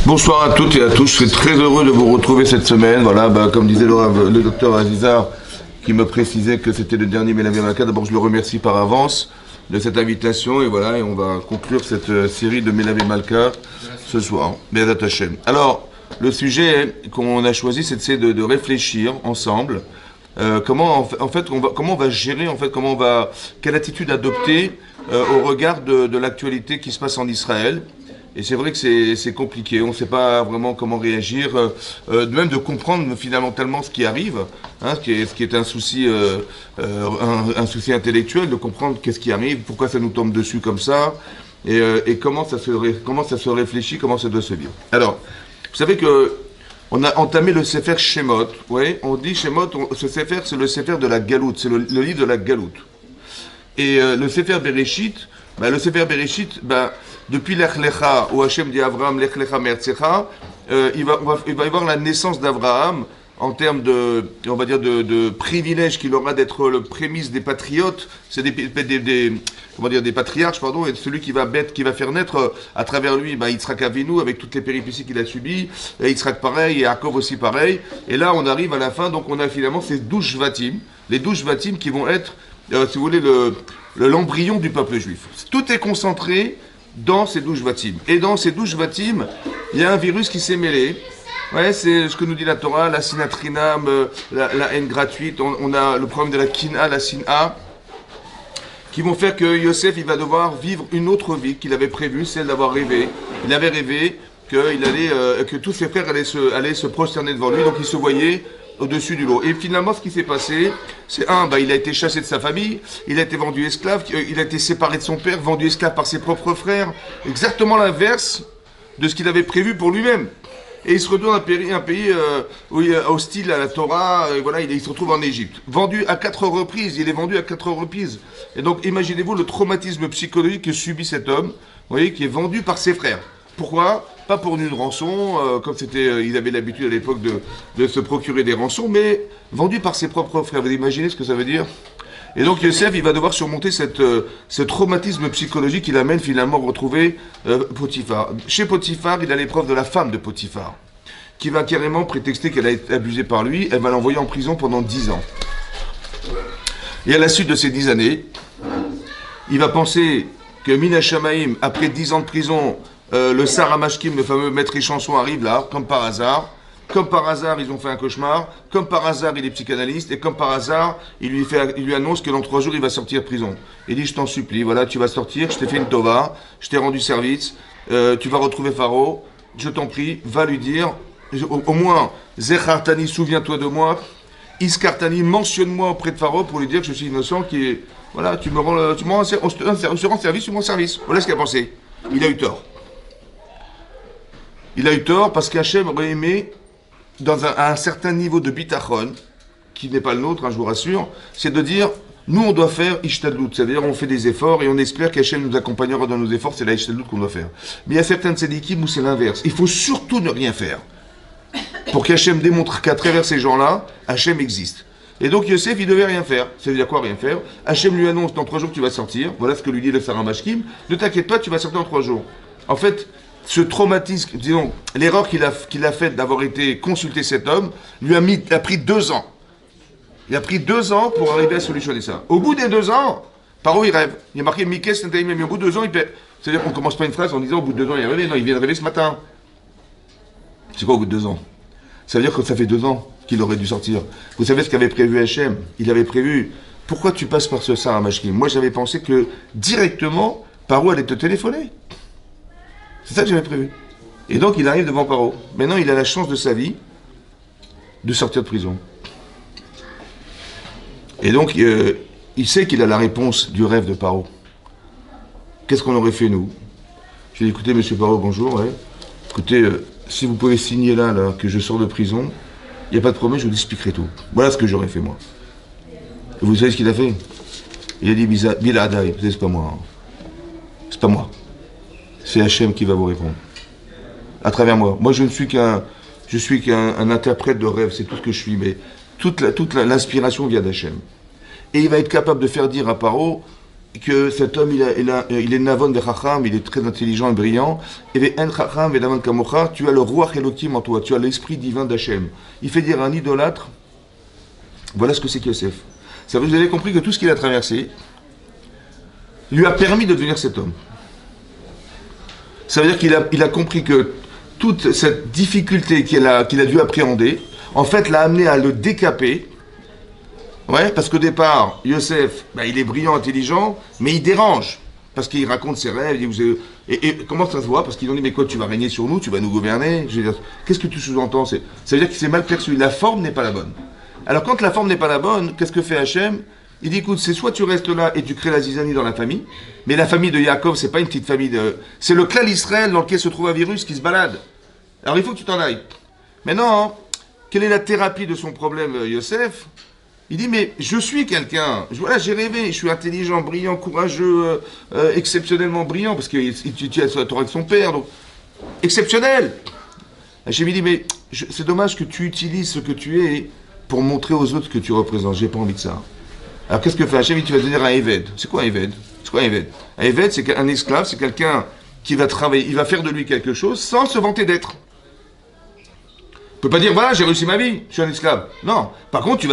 Bonsoir à toutes et à tous, je suis très heureux de vous retrouver cette semaine. Voilà, comme disait le docteur Azizar, qui me précisait que c'était le dernier Melavé Malka. D'abord, je le remercie par avance de cette invitation. Et voilà, et on va conclure cette série de Melavé Malka ce soir. Bézat Hashem. Alors, le sujet qu'on a choisi, c'est de réfléchir ensemble. Comment on va gérer, quelle attitude adopter au regard de l'actualité qui se passe en Israël. Et c'est vrai que c'est compliqué, on ne sait pas vraiment comment réagir, même de comprendre finalement tellement ce qui arrive, hein, ce qui est un souci, un souci intellectuel, de comprendre qu'est-ce qui arrive, pourquoi ça nous tombe dessus comme ça, et comment ça se réfléchit, comment ça doit se vivre. Alors, vous savez que on a entamé le Sefer Shemot, ouais, on dit Shemot, ce Sefer c'est le Sefer de la Galoute, c'est le livre de la Galoute. Et le Sefer Bereshit, depuis l'Ech Lecha, où Hachem dit à Abraham, l'Ech Lecha Me'ertzecha, il va y avoir la naissance d'Abraham en termes de privilège qu'il aura d'être le prémisse des patriotes, c'est des patriarches, pardon, et celui qui va faire naître à travers lui, Yitzhak Avinu, avec toutes les péripéties qu'il a subies, et Yitzhak pareil, et Yaakov aussi pareil, et là on arrive à la fin, donc on a finalement ces 12 Shvatim, les 12 Shvatim qui vont être, si vous voulez, l'embryon du peuple juif. Tout est concentré dans ces 12 Shvatim. Et dans ces 12 Shvatim, il y a un virus qui s'est mêlé. Ouais, c'est ce que nous dit la Torah, la sinatrinam, la haine gratuite. On a le problème de la kina, la sina, qui vont faire que Yosef, il va devoir vivre une autre vie qu'il avait prévue, celle d'avoir rêvé. Il avait rêvé que tous ses frères allaient se prosterner devant lui, donc il se voyait au-dessus du lot. Et finalement, ce qui s'est passé, c'est il a été chassé de sa famille, il a été vendu esclave, il a été séparé de son père, vendu esclave par ses propres frères, exactement l'inverse de ce qu'il avait prévu pour lui-même. Et il se retrouve dans un pays où il est hostile à la Torah, et voilà, il se retrouve en Égypte. Vendu à 4 reprises, il est vendu à 4 reprises. Et donc, imaginez-vous le traumatisme psychologique que subit cet homme, vous voyez, qui est vendu par ses frères. Pourquoi ? Pas pour une rançon, comme ils avaient l'habitude à l'époque de se procurer des rançons, mais vendu par ses propres frères. Vous imaginez ce que ça veut dire ? Et donc Yosef, il va devoir surmonter ce traumatisme psychologique qui l'amène finalement à retrouver Potiphar. Chez Potiphar, il a l'épreuve de la femme de Potiphar, qui va carrément prétexter qu'elle a été abusée par lui. Elle va l'envoyer en prison pendant 10 ans. Et à la suite de ces 10 années, il va penser que Mina Shamaim, après 10 ans de prison, le Sarah Mashkim, le fameux maître et chanson, arrive là, comme par hasard. Comme par hasard, ils ont fait un cauchemar. Comme par hasard, il est psychanalyste. Et comme par hasard, il lui annonce que dans 3 jours, il va sortir de prison. Il dit, je t'en supplie, voilà, tu vas sortir, je t'ai fait une tova, je t'ai rendu service, tu vas retrouver Pharaon, je t'en prie, va lui dire, au moins, Zechartani, souviens-toi de moi, Iskartani, mentionne-moi auprès de Pharaon pour lui dire que je suis innocent, voilà, tu me rends service, tu me rends service. Voilà ce qu'il a pensé. Il a eu tort. Il a eu tort parce qu'Hachem aurait aimé, à un certain niveau de bitachon, qui n'est pas le nôtre, hein, je vous rassure, c'est de dire, nous on doit faire ishtadlout, c'est-à-dire on fait des efforts et on espère qu'Hachem nous accompagnera dans nos efforts, c'est la ishtadlout qu'on doit faire. Mais il y a certains tzadikim où c'est l'inverse. Il faut surtout ne rien faire. Pour qu'Hachem démontre qu'à travers ces gens-là, Hachem existe. Et donc Yosef, il devait rien faire. Ça veut dire quoi, rien faire ? Hachem lui annonce, dans 3 jours tu vas sortir, voilà ce que lui dit le Sarah Mashkim, ne t'inquiète pas, tu vas sortir en 3 jours. En fait, ce traumatisme, disons, l'erreur qu'il a faite d'avoir été consulter cet homme, a pris 2 ans. Il a pris 2 ans pour arriver à solutionner ça. Au bout des 2 ans, Paro il rêve. Il y a marqué Mikes Nataïm, mais au bout de 2 ans, il perd. C'est-à-dire qu'on ne commence pas une phrase en disant au bout de 2 ans, il est rêvé. Non, il vient de rêver ce matin. C'est quoi au bout de 2 ans ? Ça veut dire que ça fait 2 ans qu'il aurait dû sortir. Vous savez ce qu'avait prévu Hachem ? Il avait prévu, pourquoi tu passes par ce Sarah Mashkim ? Moi, j'avais pensé que directement, Paro allait te téléphoner. C'est ça que j'avais prévu. Et donc, il arrive devant Paro. Maintenant, il a la chance de sa vie de sortir de prison. Et donc, il sait qu'il a la réponse du rêve de Paro. Qu'est-ce qu'on aurait fait, nous ? Je lui ai dit, écoutez, monsieur Paro, bonjour. Ouais. Écoutez, si vous pouvez signer là, que je sors de prison, il n'y a pas de problème, je vous expliquerai tout. Voilà ce que j'aurais fait, moi. Et vous savez ce qu'il a fait ? Il a dit, Biladai, vous savez, c'est pas moi. Hein. C'est pas moi. C'est Hachem qui va vous répondre. À travers moi. Moi, je suis qu'un interprète de rêve, c'est tout ce que je suis, mais toute l'inspiration vient d'Hachem. Et il va être capable de faire dire à Paro, que cet homme, il est Navon Vechacham, il est très intelligent et brillant. Et Ve'en Chacham Ve'Navon Kamocha, tu as le Ruach Elokim en toi, tu as l'esprit divin d'Hachem. Il fait dire à un idolâtre, voilà ce que c'est qu'Yosef. Ça vous avez compris que tout ce qu'il a traversé lui a permis de devenir cet homme. Ça veut dire qu'il a compris que toute cette difficulté qu'il a dû appréhender, en fait, l'a amené à le décaper. Ouais, parce qu'au départ, Yosef, il est brillant, intelligent, mais il dérange. Parce qu'il raconte ses rêves. Et comment ça se voit? Parce qu'ils ont dit, mais quoi, tu vas régner sur nous, tu vas nous gouverner. Je veux dire, qu'est-ce que tu sous-entends? Ça veut dire qu'il s'est mal perçu. La forme n'est pas la bonne. Alors, quand la forme n'est pas la bonne, qu'est-ce que fait Hachem? Il dit, écoute, c'est soit tu restes là et tu crées la zizanie dans la famille, mais la famille de Yaakov, c'est pas une petite famille de... C'est le clan Israël dans lequel se trouve un virus qui se balade. Alors, il faut que tu t'en ailles. Maintenant, quelle est la thérapie de son problème, Yosef? Il dit, mais je suis quelqu'un, voilà, j'ai rêvé, je suis intelligent, brillant, courageux, exceptionnellement brillant, parce qu'il tient la Torah de son père, donc, exceptionnel. Hachem lui dit, mais c'est dommage que tu utilises ce que tu es pour montrer aux autres ce que tu représentes, j'ai pas envie de ça. Alors qu'est-ce que fait Hachem? Tu vas devenir un Eved. C'est quoi un Eved? Un Eved, c'est un esclave, c'est quelqu'un qui va travailler, il va faire de lui quelque chose sans se vanter d'être. Tu peux pas dire, voilà, j'ai réussi ma vie, je suis un esclave. Non, par contre,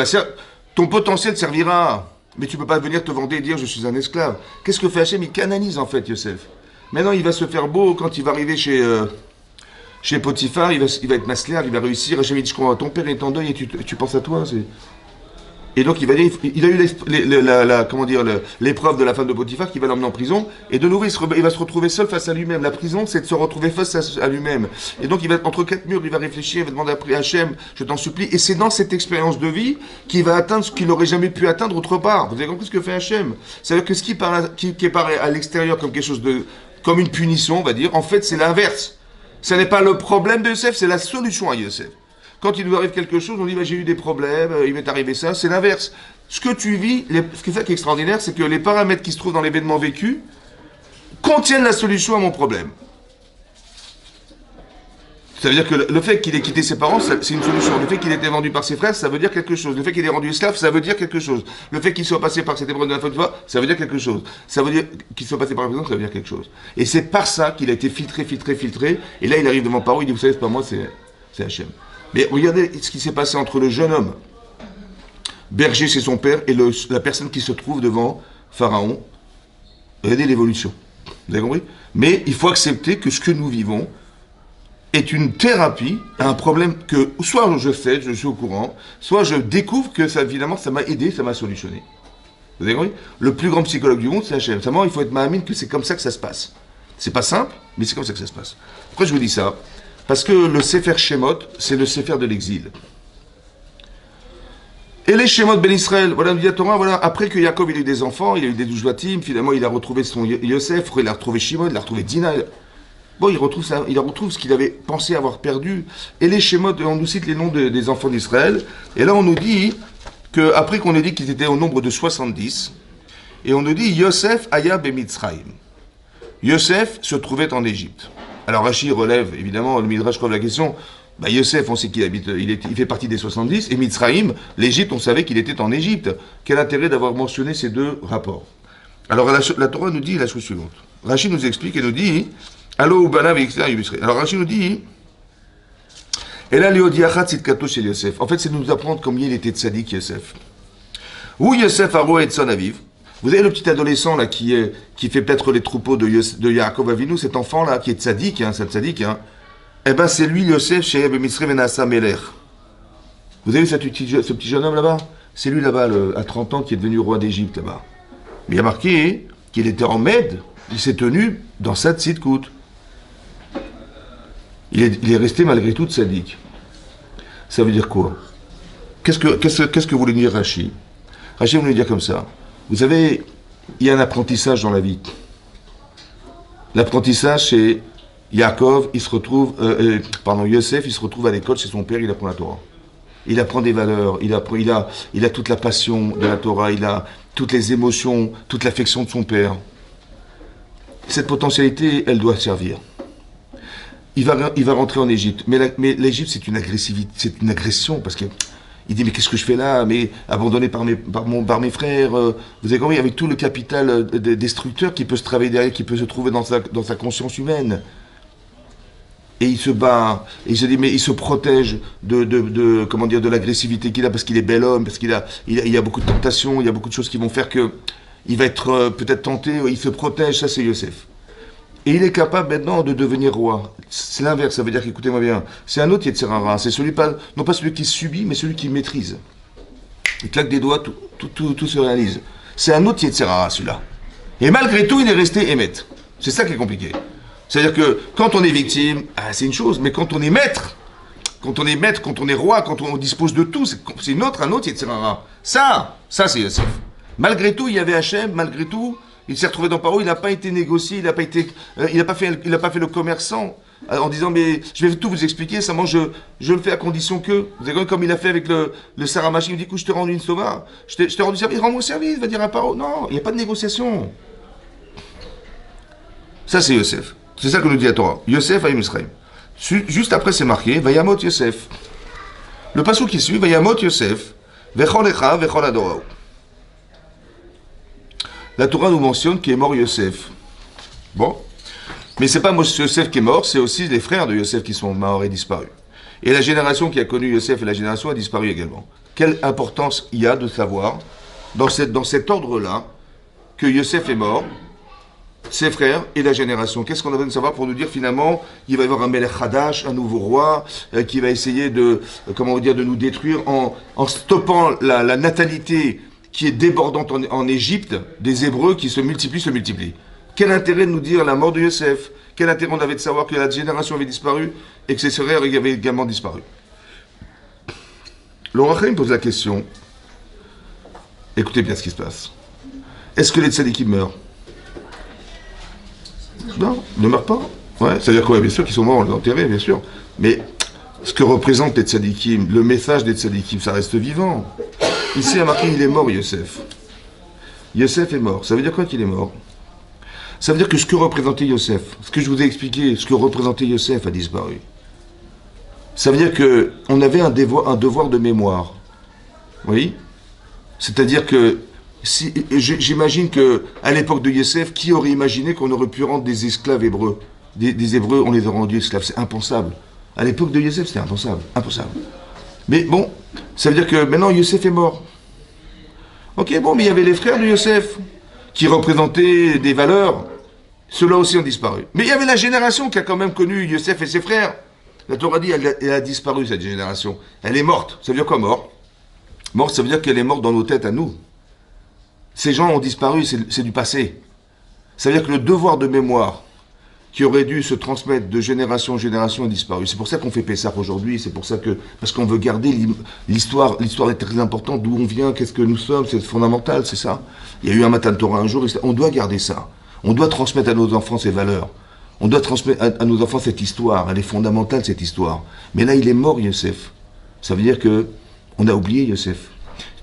ton potentiel servira, mais tu ne peux pas venir te vanter et dire je suis un esclave. Qu'est-ce que fait Hachem? Il canalise en fait Yosef. Maintenant il va se faire beau quand il va arriver chez Potiphar, il va être masléar, il va réussir. Hachem dit je crois, ton père est en deuil et tu penses à toi. Et donc il va dire, il a eu l'épreuve de la femme de Potiphar qui va l'emmener en prison, et de nouveau il va se retrouver seul face à lui-même. La prison, c'est de se retrouver face à lui-même. Et donc il va être entre quatre murs, il va réfléchir, il va demander à Hachem, je t'en supplie. Et c'est dans cette expérience de vie qu'il va atteindre ce qu'il n'aurait jamais pu atteindre autre part. Vous avez compris ce que fait Hachem? C'est-à-dire que ce qui paraît à l'extérieur comme quelque chose comme une punition, on va dire, en fait c'est l'inverse. Ce n'est pas le problème de Yosef, c'est la solution à Yosef. Quand il nous arrive quelque chose, on dit j'ai eu des problèmes, il m'est arrivé ça, c'est l'inverse. Ce que tu vis, ce qui est extraordinaire, c'est que les paramètres qui se trouvent dans l'événement vécu contiennent la solution à mon problème. Ça veut dire que le fait qu'il ait quitté ses parents, c'est une solution. Le fait qu'il ait été vendu par ses frères, ça veut dire quelque chose. Le fait qu'il ait rendu esclave, ça veut dire quelque chose. Le fait qu'il soit passé par cette épreuve de la faute, ça veut dire quelque chose. Ça veut dire qu'il soit passé par la prison, ça veut dire quelque chose. Et c'est par ça qu'il a été filtré. Et là, il arrive devant Paro, il dit, vous savez, c'est pas moi, c'est Hachem. Mais regardez ce qui s'est passé entre le jeune homme, berger chez son père, et la personne qui se trouve devant Pharaon. Regardez l'évolution. Vous avez compris? Mais il faut accepter que ce que nous vivons est une thérapie à un problème que soit je sais, je suis au courant, soit je découvre que ça, évidemment, ça m'a aidé, ça m'a solutionné. Vous avez compris? Le plus grand psychologue du monde, c'est Hachem. Seulement, il faut être mahamine que c'est comme ça que ça se passe. C'est pas simple, mais c'est comme ça que ça se passe. Pourquoi je vous dis ça? Parce que le Sefer Shemot, c'est le Sefer de l'exil. Et les Shemot Ben Israël, voilà, dit la Torah, voilà, après que Yaakov il a eu des enfants, il a eu des 12 Vatim, finalement il a retrouvé son Yosef, il a retrouvé Shimon, il a retrouvé Dina. Bon, il retrouve ce qu'il avait pensé avoir perdu. Et les Shemot, on nous cite les noms des enfants d'Israël. Et là on nous dit qu'après qu'on ait dit qu'ils étaient au nombre de 70, et on nous dit Yosef Aya Bemitzraïm. Yosef se trouvait en Égypte. Alors Rashi relève, évidemment, le Midrash relève la question, Yosef, on sait qu'il habite, il fait partie des 70, et Mitzraïm, l'Égypte, on savait qu'il était en Égypte. Quel intérêt d'avoir mentionné ces deux rapports? Alors la Torah nous dit la chose suivante. Rashi nous explique et nous dit, Allo Ubana alors Rashi nous dit, et là, chez Yosef. En fait, c'est nous apprendre combien il était tzaddik, Yosef. Ou Yosef Aro et Son Aviv. Vous avez le petit adolescent là qui fait peut-être les troupeaux de Yaakov Avinu, cet enfant là qui est tzaddik, eh ben c'est lui Yosef chez Mitzrayim Venasa Meler. Vous avez vu ce petit jeune homme là-bas? C'est lui là-bas à 30 ans qui est devenu roi d'Égypte là-bas. Mais il y a marqué qu'il était en Mède, il s'est tenu dans sa tzidkout. Il est resté malgré tout tzaddik. Ça veut dire quoi? Qu'est-ce que voulait dire Rashi? Rashi voulait dire comme ça. Vous savez, il y a un apprentissage dans la vie. L'apprentissage, c'est Yaakov, Yosef, il se retrouve à l'école chez son père, il apprend la Torah. Il apprend des valeurs, il a toute la passion de la Torah, il a toutes les émotions, toute l'affection de son père. Cette potentialité, elle doit servir. Il va rentrer en Égypte. Mais l'Égypte, c'est une agressivité, c'est une agression, parce qu'il Il dit, mais qu'est-ce que je fais là? Mais abandonné par mes frères. Vous avez compris, avec tout le capital destructeur qui peut se travailler derrière, qui peut se trouver dans sa conscience humaine. Et il se bat, et il se dit, mais il se protège comment dire, de l'agressivité qu'il a, parce qu'il est bel homme, parce qu'il il y a beaucoup de tentations, il y a beaucoup de choses qui vont faire que il va être peut-être tenté, il se protège, ça c'est Yosef. Et il est capable maintenant de devenir roi. C'est l'inverse, ça veut dire qu'écoutez-moi bien, c'est un autre Yetzirara, c'est celui non pas celui qui subit, mais celui qui maîtrise. Il claque des doigts, tout se réalise. C'est un autre Yetzirara, celui-là. Et malgré tout, il est resté émet. C'est ça qui est compliqué. C'est-à-dire que quand on est victime, c'est une chose, mais quand on est maître, quand on est roi, quand on dispose de tout, c'est un autre Yetzirara. Ça c'est Yosef. Malgré tout, il y avait Hachem, malgré tout, il s'est retrouvé dans Paro, il n'a pas été négocié, il n'a pas fait le commerçant en disant mais je vais tout vous expliquer, seulement je le fais à condition que, vous savez comme il a fait avec le Saramachi, il dit écoute je te rends une sova, je t'ai rendu service, rends-moi service, va dire à Paro, non, il n'y a pas de négociation. Ça c'est Yosef, c'est ça que nous dit la Torah, Yosef à Misraïm. Juste après c'est marqué, Vayamot Yosef. Le passage qui suit, Vayamot Yosef, Vechol Echa, Vechol Adorao. La Torah nous mentionne qu'il est mort Yosef. Bon. Mais c'est pas Yosef qui est mort, c'est aussi les frères de Yosef qui sont morts et disparus. Et la génération qui a connu Yosef et la génération a disparu également. Quelle importance il y a de savoir, dans cet ordre-là, que Yosef est mort, ses frères et la génération. Qu'est-ce qu'on a besoin de savoir pour nous dire finalement, il va y avoir un Melech Hadash, un nouveau roi, qui va essayer de nous détruire en stoppant la natalité qui est débordante en Égypte, des Hébreux qui se multiplient. Quel intérêt de nous dire la mort de Yosef? Quel intérêt on avait de savoir que la génération avait disparu et que ses frères avaient également disparu? Le Roi Chaim pose la question, écoutez bien ce qui se passe. Est-ce que les tzadikim meurent? Non, ils ne meurent pas. Ouais, c'est-à-dire quoi? Bien sûr qu'ils sont morts, on les a enterrés, bien sûr. Mais ce que représentent les tzadikim, le message des tzadikim, ça reste vivant. Ici, il y a marqué, il est mort, Yosef. Yosef est mort. Ça veut dire quoi qu'il est mort? Ça veut dire que ce que représentait Yosef, ce que je vous ai expliqué, ce que représentait Yosef a disparu. Ça veut dire qu'on avait un devoir de mémoire. Oui? C'est-à-dire que, j'imagine qu'à l'époque de Yosef, qui aurait imaginé qu'on aurait pu rendre des esclaves hébreux? Des Hébreux, on les a rendus esclaves. C'est impensable. À l'époque de Yosef, c'était impensable. Impossible. Mais bon, ça veut dire que maintenant Yosef est mort. Ok, bon, mais il y avait les frères de Yosef qui représentaient des valeurs. Ceux-là aussi ont disparu. Mais il y avait la génération qui a quand même connu Yosef et ses frères. La Torah dit, elle a disparu, cette génération. Elle est morte. Ça veut dire quoi, mort? Morte, ça veut dire qu'elle est morte dans nos têtes à nous. Ces gens ont disparu, c'est du passé. Ça veut dire que le devoir de mémoire qui aurait dû se transmettre de génération en génération a disparu. C'est pour ça qu'on fait Pessah aujourd'hui, c'est pour ça parce qu'on veut garder l'histoire. L'histoire est très importante, d'où on vient, qu'est-ce que nous sommes, c'est fondamental, c'est ça. Il y a eu un Matan Torah un jour, on doit garder ça. On doit transmettre à nos enfants ces valeurs. On doit transmettre à nos enfants cette histoire, elle est fondamentale cette histoire. Mais là, il est mort, Yosef. Ça veut dire on a oublié Yosef.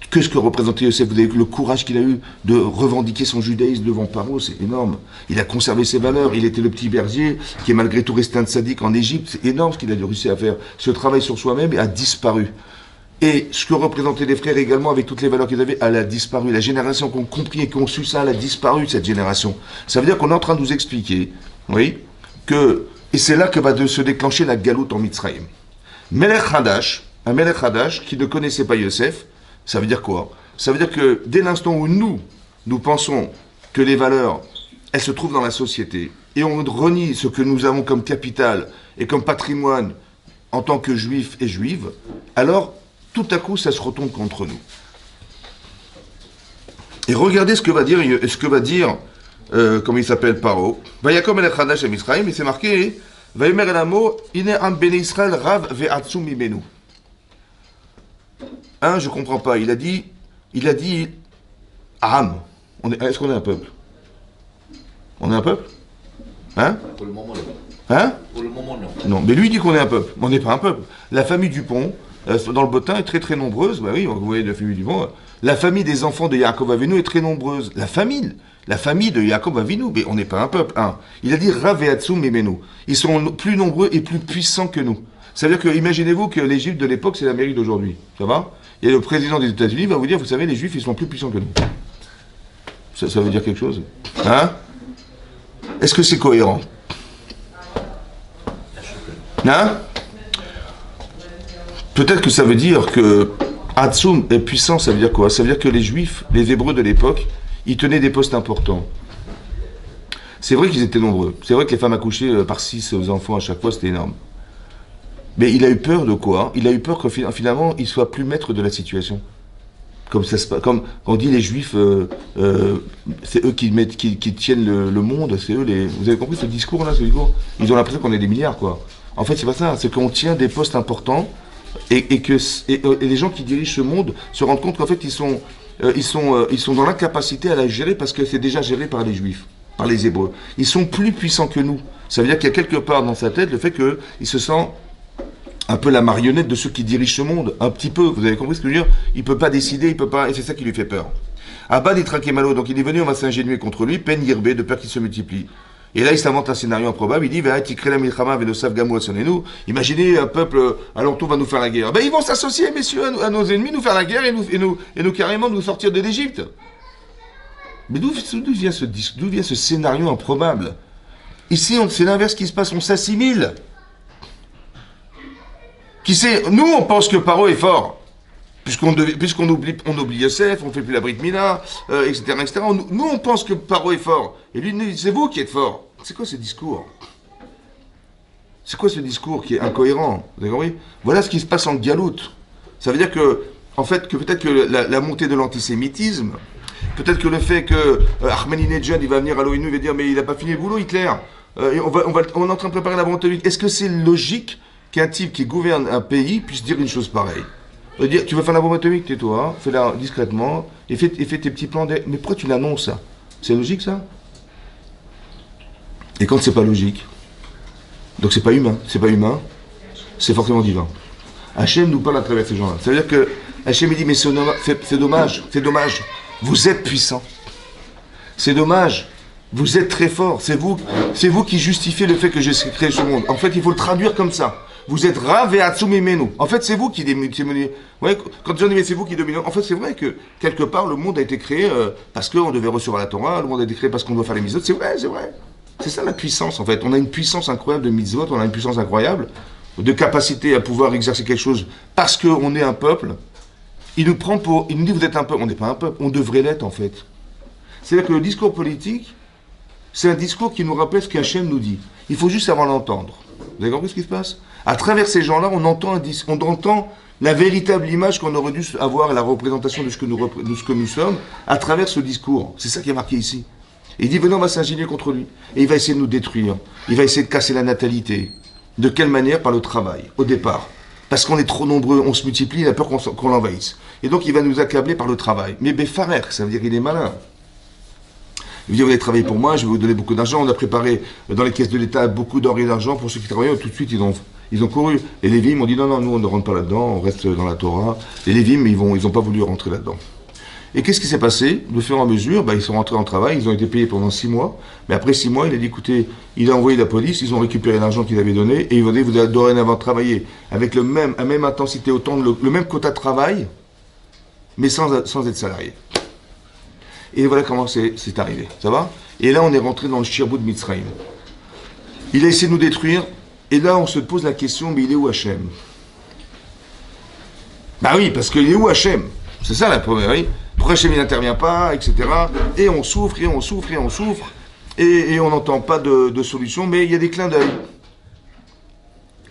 Que ce que représentait Yosef, vous avez vu le courage qu'il a eu de revendiquer son judaïsme devant Paro, c'est énorme. Il a conservé ses valeurs, il était le petit berger qui est malgré tout resté un tzaddik en Égypte, c'est énorme ce qu'il a réussi à faire. Ce travail sur soi-même a disparu. Et ce que représentaient les frères également avec toutes les valeurs qu'ils avaient, elle a disparu. La génération qui ont compris et qui ont su ça, elle a disparu, cette génération. Ça veut dire qu'on est en train de nous expliquer, oui, et c'est là que va se déclencher la galoute en Mitzrayim. Melech Hadash, un Melech Hadash qui ne connaissait pas Yosef. Ça veut dire quoi? Ça veut dire que dès l'instant où nous pensons que les valeurs, elles se trouvent dans la société, et on renie ce que nous avons comme capital et comme patrimoine en tant que juifs et juives, alors tout à coup ça se retourne contre nous. Et regardez ce que va dire comment il s'appelle Paro. Vayakom el Chadash et Misraïm, il s'est marqué Vayomer el Amo, ine am bene Israël rav ve'atzum mimenu. Je comprends pas. Il a dit, Am. Est-ce qu'on est un peuple? On est un peuple? Hein? Pour le moment, non. Hein? Pour le moment, non. Non, mais lui dit qu'on est un peuple. On n'est pas un peuple. La famille Dupont, dans le Bottin, est très très nombreuse. Bah oui, vous voyez la famille Dupont. La famille des enfants de Yaakov Avinu est très nombreuse. La famille de Yaakov Avinu, mais on n'est pas un peuple. Il a dit Rav et Atsum Memenu. Ils sont plus nombreux et plus puissants que nous. Ça veut dire que, imaginez-vous que l'Égypte de l'époque, c'est l'Amérique d'aujourd'hui. Ça va? Et le président des États-Unis va vous dire, vous savez, les Juifs, ils sont plus puissants que nous. Ça veut dire quelque chose? Hein? Est-ce que c'est cohérent? Hein? Peut-être que ça veut dire que Hatsoum est puissant, ça veut dire quoi? Ça veut dire que les Juifs, les Hébreux de l'époque, ils tenaient des postes importants. C'est vrai qu'ils étaient nombreux. C'est vrai que les femmes accouchaient par 6 enfants à chaque fois, c'était énorme. Mais il a eu peur de quoi? Il a eu peur que finalement, il soit plus maître de la situation. Comme on dit les Juifs, c'est eux qui tiennent le monde, c'est eux les... Vous avez compris ce discours-là, ce discours? Ils ont l'impression qu'on est des milliards, quoi. En fait, c'est pas ça. C'est qu'on tient des postes importants et les gens qui dirigent ce monde se rendent compte qu'en fait, ils sont dans l'incapacité à la gérer parce que c'est déjà géré par les Juifs, par les Hébreux. Ils sont plus puissants que nous. Ça veut dire qu'il y a quelque part dans sa tête le fait qu'il se sent un peu la marionnette de ceux qui dirigent ce monde, un petit peu, vous avez compris ce que je veux dire? Il peut pas décider, il peut pas, et c'est ça qui lui fait peur. Abad est traqué malo, donc il est venu, on va s'ingénuer contre lui, peine yirbé, de peur qu'il se multiplie. Et là, il s'invente un scénario improbable, il dit, imaginez un peuple alentour va nous faire la guerre. Ben, ils vont s'associer, messieurs, à nos ennemis, nous faire la guerre et nous carrément nous sortir de l'Égypte. Mais d'où vient ce scénario improbable? Ici, c'est l'inverse qui se passe, on s'assimile. Qui sait, nous on pense que Paro est fort, puisqu'on oublie Yosef, on fait plus la Brit Mila, etc., etc. Nous on pense que Paro est fort, et lui c'est vous qui êtes fort. C'est quoi ce discours? C'est quoi ce discours qui est incohérent? Vous avez compris? Voilà ce qui se passe en Galoute. Ça veut dire que, en fait, que peut-être que la montée de l'antisémitisme, peut-être que le fait que Ahmadinejad il va venir à l'ONU et va dire mais il n'a pas fini le boulot Hitler, on est en train de préparer la bombe atomique. Est-ce que c'est logique qu'un type qui gouverne un pays puisse dire une chose pareille? Dire, tu veux faire la bombe atomique, tais-toi, hein, fais-la discrètement, et fais tes petits plans. Mais pourquoi tu l'annonces, ça? C'est logique, ça? Et quand c'est pas logique, donc c'est pas humain, c'est forcément divin. Hachem nous parle à travers ces gens-là. Ça veut dire que Hachem dit, mais c'est dommage, vous êtes puissant. C'est dommage, vous êtes très fort, c'est vous qui justifiez le fait que j'ai créé ce monde. En fait, il faut le traduire comme ça. Vous êtes Rav et Atsumimenu. En fait, c'est vous qui dominez. Ouais, quand John dit mais c'est vous qui dominez. En fait, c'est vrai que quelque part le monde a été créé parce qu'on devait recevoir la Torah. Le monde a été créé parce qu'on doit faire les mitzvot. C'est vrai. C'est ça la puissance en fait. On a une puissance incroyable de mitzvot. On a une puissance incroyable de capacité à pouvoir exercer quelque chose parce qu'on est un peuple. Il nous dit vous êtes un peuple. On n'est pas un peuple. On devrait l'être en fait. C'est-à-dire que le discours politique, c'est un discours qui nous rappelle ce qu'Hachem nous dit. Il faut juste savoir l'entendre. Vous avez compris ce qui se passe? À travers ces gens-là, on entend la véritable image qu'on aurait dû avoir, la représentation de ce que nous sommes, à travers ce discours. C'est ça qui est marqué ici. Et il dit, venez, on va s'ingénier contre lui. Et il va essayer de nous détruire. Il va essayer de casser la natalité. De quelle manière? Par le travail, au départ. Parce qu'on est trop nombreux, on se multiplie, il a peur qu'on l'envahisse. Et donc il va nous accabler par le travail. Mais Befarer, ça veut dire qu'il est malin. Il dit, vous allez travailler pour moi, je vais vous donner beaucoup d'argent. On a préparé dans les caisses de l'État beaucoup d'or et d'argent pour ceux qui travaillent. Tout de suite, ils ont couru. Les Lévim ont dit, non, nous on ne rentre pas là-dedans, on reste dans la Torah. Les Lévim, ils n'ont pas voulu rentrer là-dedans. Et qu'est-ce qui s'est passé? De fur et à mesure, ils sont rentrés en travail, ils ont été payés pendant 6 mois. Mais après 6 mois, il a dit, écoutez, il a envoyé la police, ils ont récupéré l'argent qu'il avait donné, et ils ont dit, vous allez dorénavant travailler avec la même intensité, le même quota de travail, mais sans être salarié. Et voilà comment c'est arrivé. Ça va? Et là, on est rentré dans le Shirbut Mitzrayim. Il a essayé de nous détruire. Et là, on se pose la question, mais il est où Hachem? Bah oui, parce qu'il est où Hachem? C'est ça la première. Oui. Pourquoi Hachem n'intervient pas, etc. Et on souffre, et on souffre, et on souffre. Et on n'entend pas de solution, mais il y a des clins d'œil.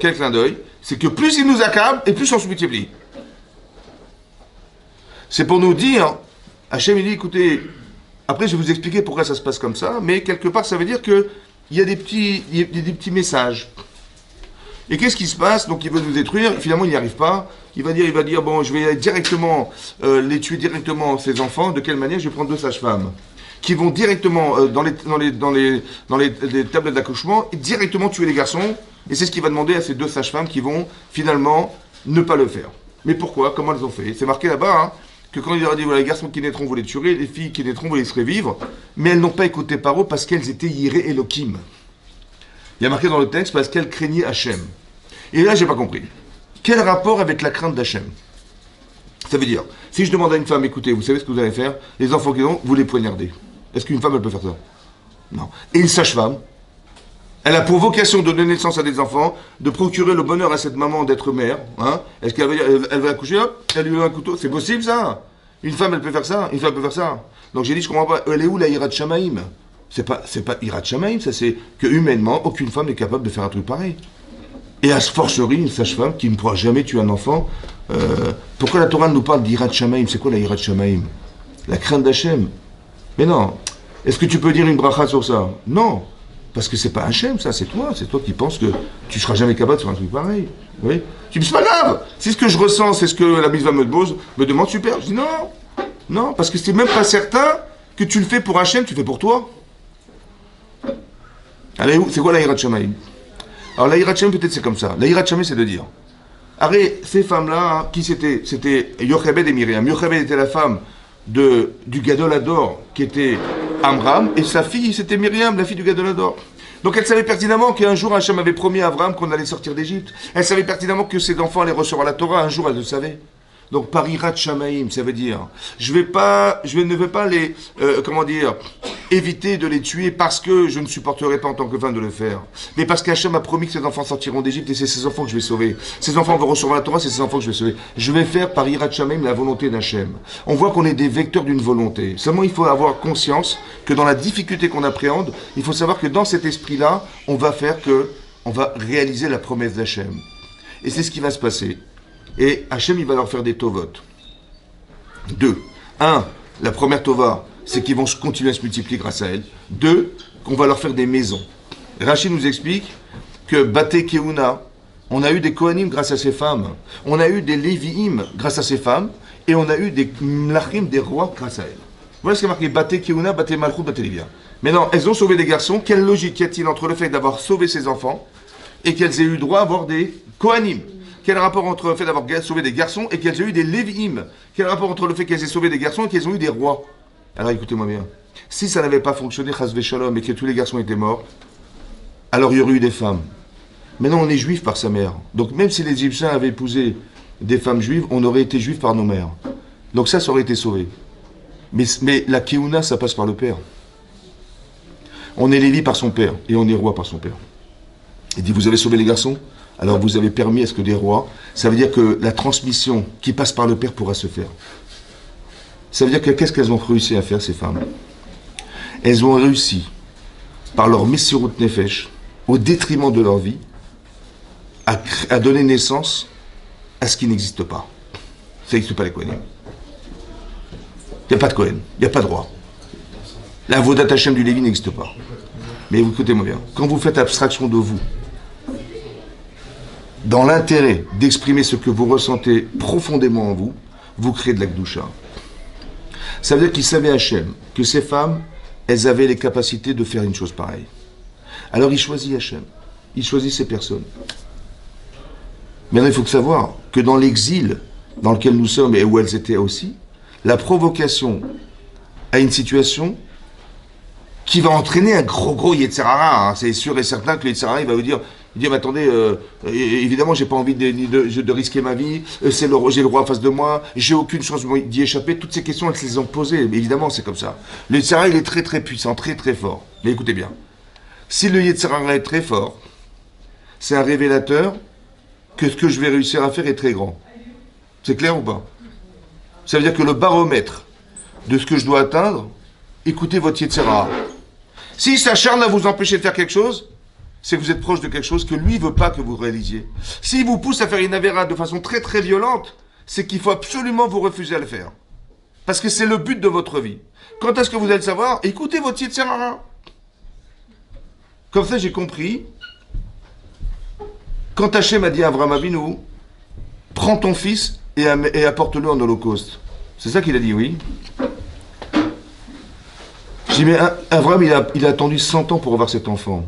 Quel clin d'œil? C'est que plus il nous accable, et plus on se multiplie. C'est pour nous dire... Hachem, il dit, écoutez, après je vais vous expliquer pourquoi ça se passe comme ça, mais quelque part ça veut dire qu'il y a des petits messages. Et qu'est-ce qui se passe? Donc il veut nous détruire, finalement il n'y arrive pas. Il va dire, bon, je vais directement les tuer directement, ces enfants. De quelle manière? Je vais prendre 2 sages-femmes qui vont directement dans les tables d'accouchement, directement tuer les garçons. Et c'est ce qu'il va demander à ces 2 sages-femmes qui vont finalement ne pas le faire. Mais pourquoi? Comment elles ont fait? C'est marqué là-bas, hein, que quand il leur a dit, voilà, les garçons qui naîtront, vous les tuerez, les filles qui naîtront, vous les ferez vivre, mais elles n'ont pas écouté Paro parce qu'elles étaient Yiré Elohim. Il y a marqué dans le texte, parce qu'elles craignaient Hachem. Et là, j'ai pas compris. Quel rapport avec la crainte d'Hachem? Ça veut dire, si je demande à une femme, écoutez, vous savez ce que vous allez faire? Les enfants qu'ils ont, vous les poignardez. Est-ce qu'une femme, elle peut faire ça? Non. Et une sage-femme, elle a pour vocation de donner naissance à des enfants, de procurer le bonheur à cette maman d'être mère. Hein? Est-ce qu'elle elle va accoucher, hop, elle lui donne un couteau? C'est possible, ça? Une femme, elle peut faire ça? Une femme peut faire ça? Donc j'ai dit, je comprends pas. Elle est où la Hirat Shamaïm? C'est pas Hirat Shamaïm, ça c'est que humainement, aucune femme n'est capable de faire un truc pareil. Et à ce forcerie, une sage-femme qui ne pourra jamais tuer un enfant. Pourquoi la Torah nous parle d'Hirat Shamaïm? C'est quoi la Hirat Shamaïm? La crainte d'Hachem. Mais non. Est-ce que tu peux dire une bracha sur ça? Non. Parce que c'est pas Hachem, ça, c'est toi qui penses que tu seras jamais capable de faire un truc pareil. Oui. Tu dis, c'est pas grave, c'est ce que je ressens, c'est ce que la mitzvah me demande, super. Je dis non, non, parce que c'est même pas certain que tu le fais pour Hachem, tu le fais pour toi. Allez, c'est quoi la Hirat Shamaïm? Alors la Hirat Shamaïm, peut-être c'est comme ça. La Hirat Shamaïm, c'est de dire, arrête, ces femmes-là, hein, qui c'était? C'était Yochebed et Myriam. Yochebed était la femme du Gadol Hador, qui était Amram, et sa fille, c'était Myriam, la fille du Gadol Hador. Donc elle savait pertinemment qu'un jour Hachem avait promis à Abraham qu'on allait sortir d'Égypte. Elle savait pertinemment que ses enfants allaient recevoir la Torah. Un jour, elle le savait. Donc par Hirat Shamaïm, ça veut dire, je ne vais pas les, éviter de les tuer parce que je ne supporterai pas en tant que femme de le faire. Mais parce qu'Hachem a promis que ses enfants sortiront d'Égypte et c'est ses enfants que je vais sauver. Ses enfants vont recevoir la Torah, c'est ses enfants que je vais sauver. Je vais faire par Hirat Shamaïm la volonté d'Hachem. On voit qu'on est des vecteurs d'une volonté. Seulement, il faut avoir conscience que dans la difficulté qu'on appréhende, il faut savoir que dans cet esprit-là, on va réaliser la promesse d'Hachem. Et c'est ce qui va se passer. Et Hachem, il va leur faire des tovot. 2. 1. La première tova, c'est qu'ils vont continuer à se multiplier grâce à elle. 2. Qu'on va leur faire des maisons. Rachid nous explique que Bate Keuna, on a eu des Kohanim grâce à ces femmes. On a eu des Lévi'im grâce à ces femmes. Et on a eu des Mlachim, des rois grâce à elles. Voilà ce qui est marqué Bate Keuna, Bate Malchut, Bate Livia. Maintenant, elles ont sauvé des garçons. Quelle logique y a-t-il entre le fait d'avoir sauvé ses enfants et qu'elles aient eu droit à avoir des Kohanim? Quel rapport entre le fait d'avoir sauvé des garçons et qu'elles aient eu des Lévi'im? Quel rapport entre le fait qu'elles aient sauvé des garçons et qu'elles ont eu des rois? Alors écoutez-moi bien. Si ça n'avait pas fonctionné, Chas Veshalom, et que tous les garçons étaient morts, alors il y aurait eu des femmes. Maintenant, on est juif par sa mère. Donc même si les Égyptiens avaient épousé des femmes juives, on aurait été juif par nos mères. Donc ça aurait été sauvé. Mais la Keuna, ça passe par le père. On est Lévi par son père et on est roi par son père. Il dit, vous avez sauvé les garçons? Alors vous avez permis à ce que des rois, ça veut dire que la transmission qui passe par le père pourra se faire. Ça veut dire que qu'est-ce qu'elles ont réussi à faire, ces femmes? Elles ont réussi, par leur Messirut Nefesh, au détriment de leur vie, à donner naissance à ce qui n'existe pas. Ça n'existe pas les Kohanim. Il n'y a pas de Kohen, il n'y a pas de roi. La Vodat Hashem du Lévi n'existe pas. Mais écoutez-moi bien, quand vous faites abstraction de vous, dans l'intérêt d'exprimer ce que vous ressentez profondément en vous, vous créez de la Gdusha. Ça veut dire qu'il savait Hachem, que ces femmes, elles avaient les capacités de faire une chose pareille. Alors il choisit Hachem, il choisit ces personnes. Maintenant il faut savoir que dans l'exil dans lequel nous sommes et où elles étaient aussi, la provocation à une situation qui va entraîner un gros Yetzirara, hein. C'est sûr et certain que le Yetzirara, il va vous dire, mais attendez, évidemment, j'ai pas envie de risquer ma vie, j'ai le roi en face de moi, j'ai aucune chance d'y échapper. Toutes ces questions, elles se les ont posées. Mais évidemment, c'est comme ça. Le Yetzirara, il est très puissant, très fort. Mais écoutez bien, si le Yetzirara est très fort, c'est un révélateur que ce que je vais réussir à faire est très grand. C'est clair ou pas? Ça veut dire que le baromètre de ce que je dois atteindre, écoutez votre Yetzirara. Si il s'acharne à vous empêcher de faire quelque chose, c'est que vous êtes proche de quelque chose que lui ne veut pas que vous réalisiez. S'il vous pousse à faire une avéra de façon très violente, c'est qu'il faut absolument vous refuser à le faire. Parce que c'est le but de votre vie. Quand est-ce que vous allez le savoir? Écoutez votre Yetzirara. Comme ça, j'ai compris. Quand Hachem a dit à Avraham Avinu, prends ton fils et apporte-le en holocauste. C'est ça qu'il a dit, oui. Je dis, mais Avraham, il a attendu 100 ans pour avoir cet enfant.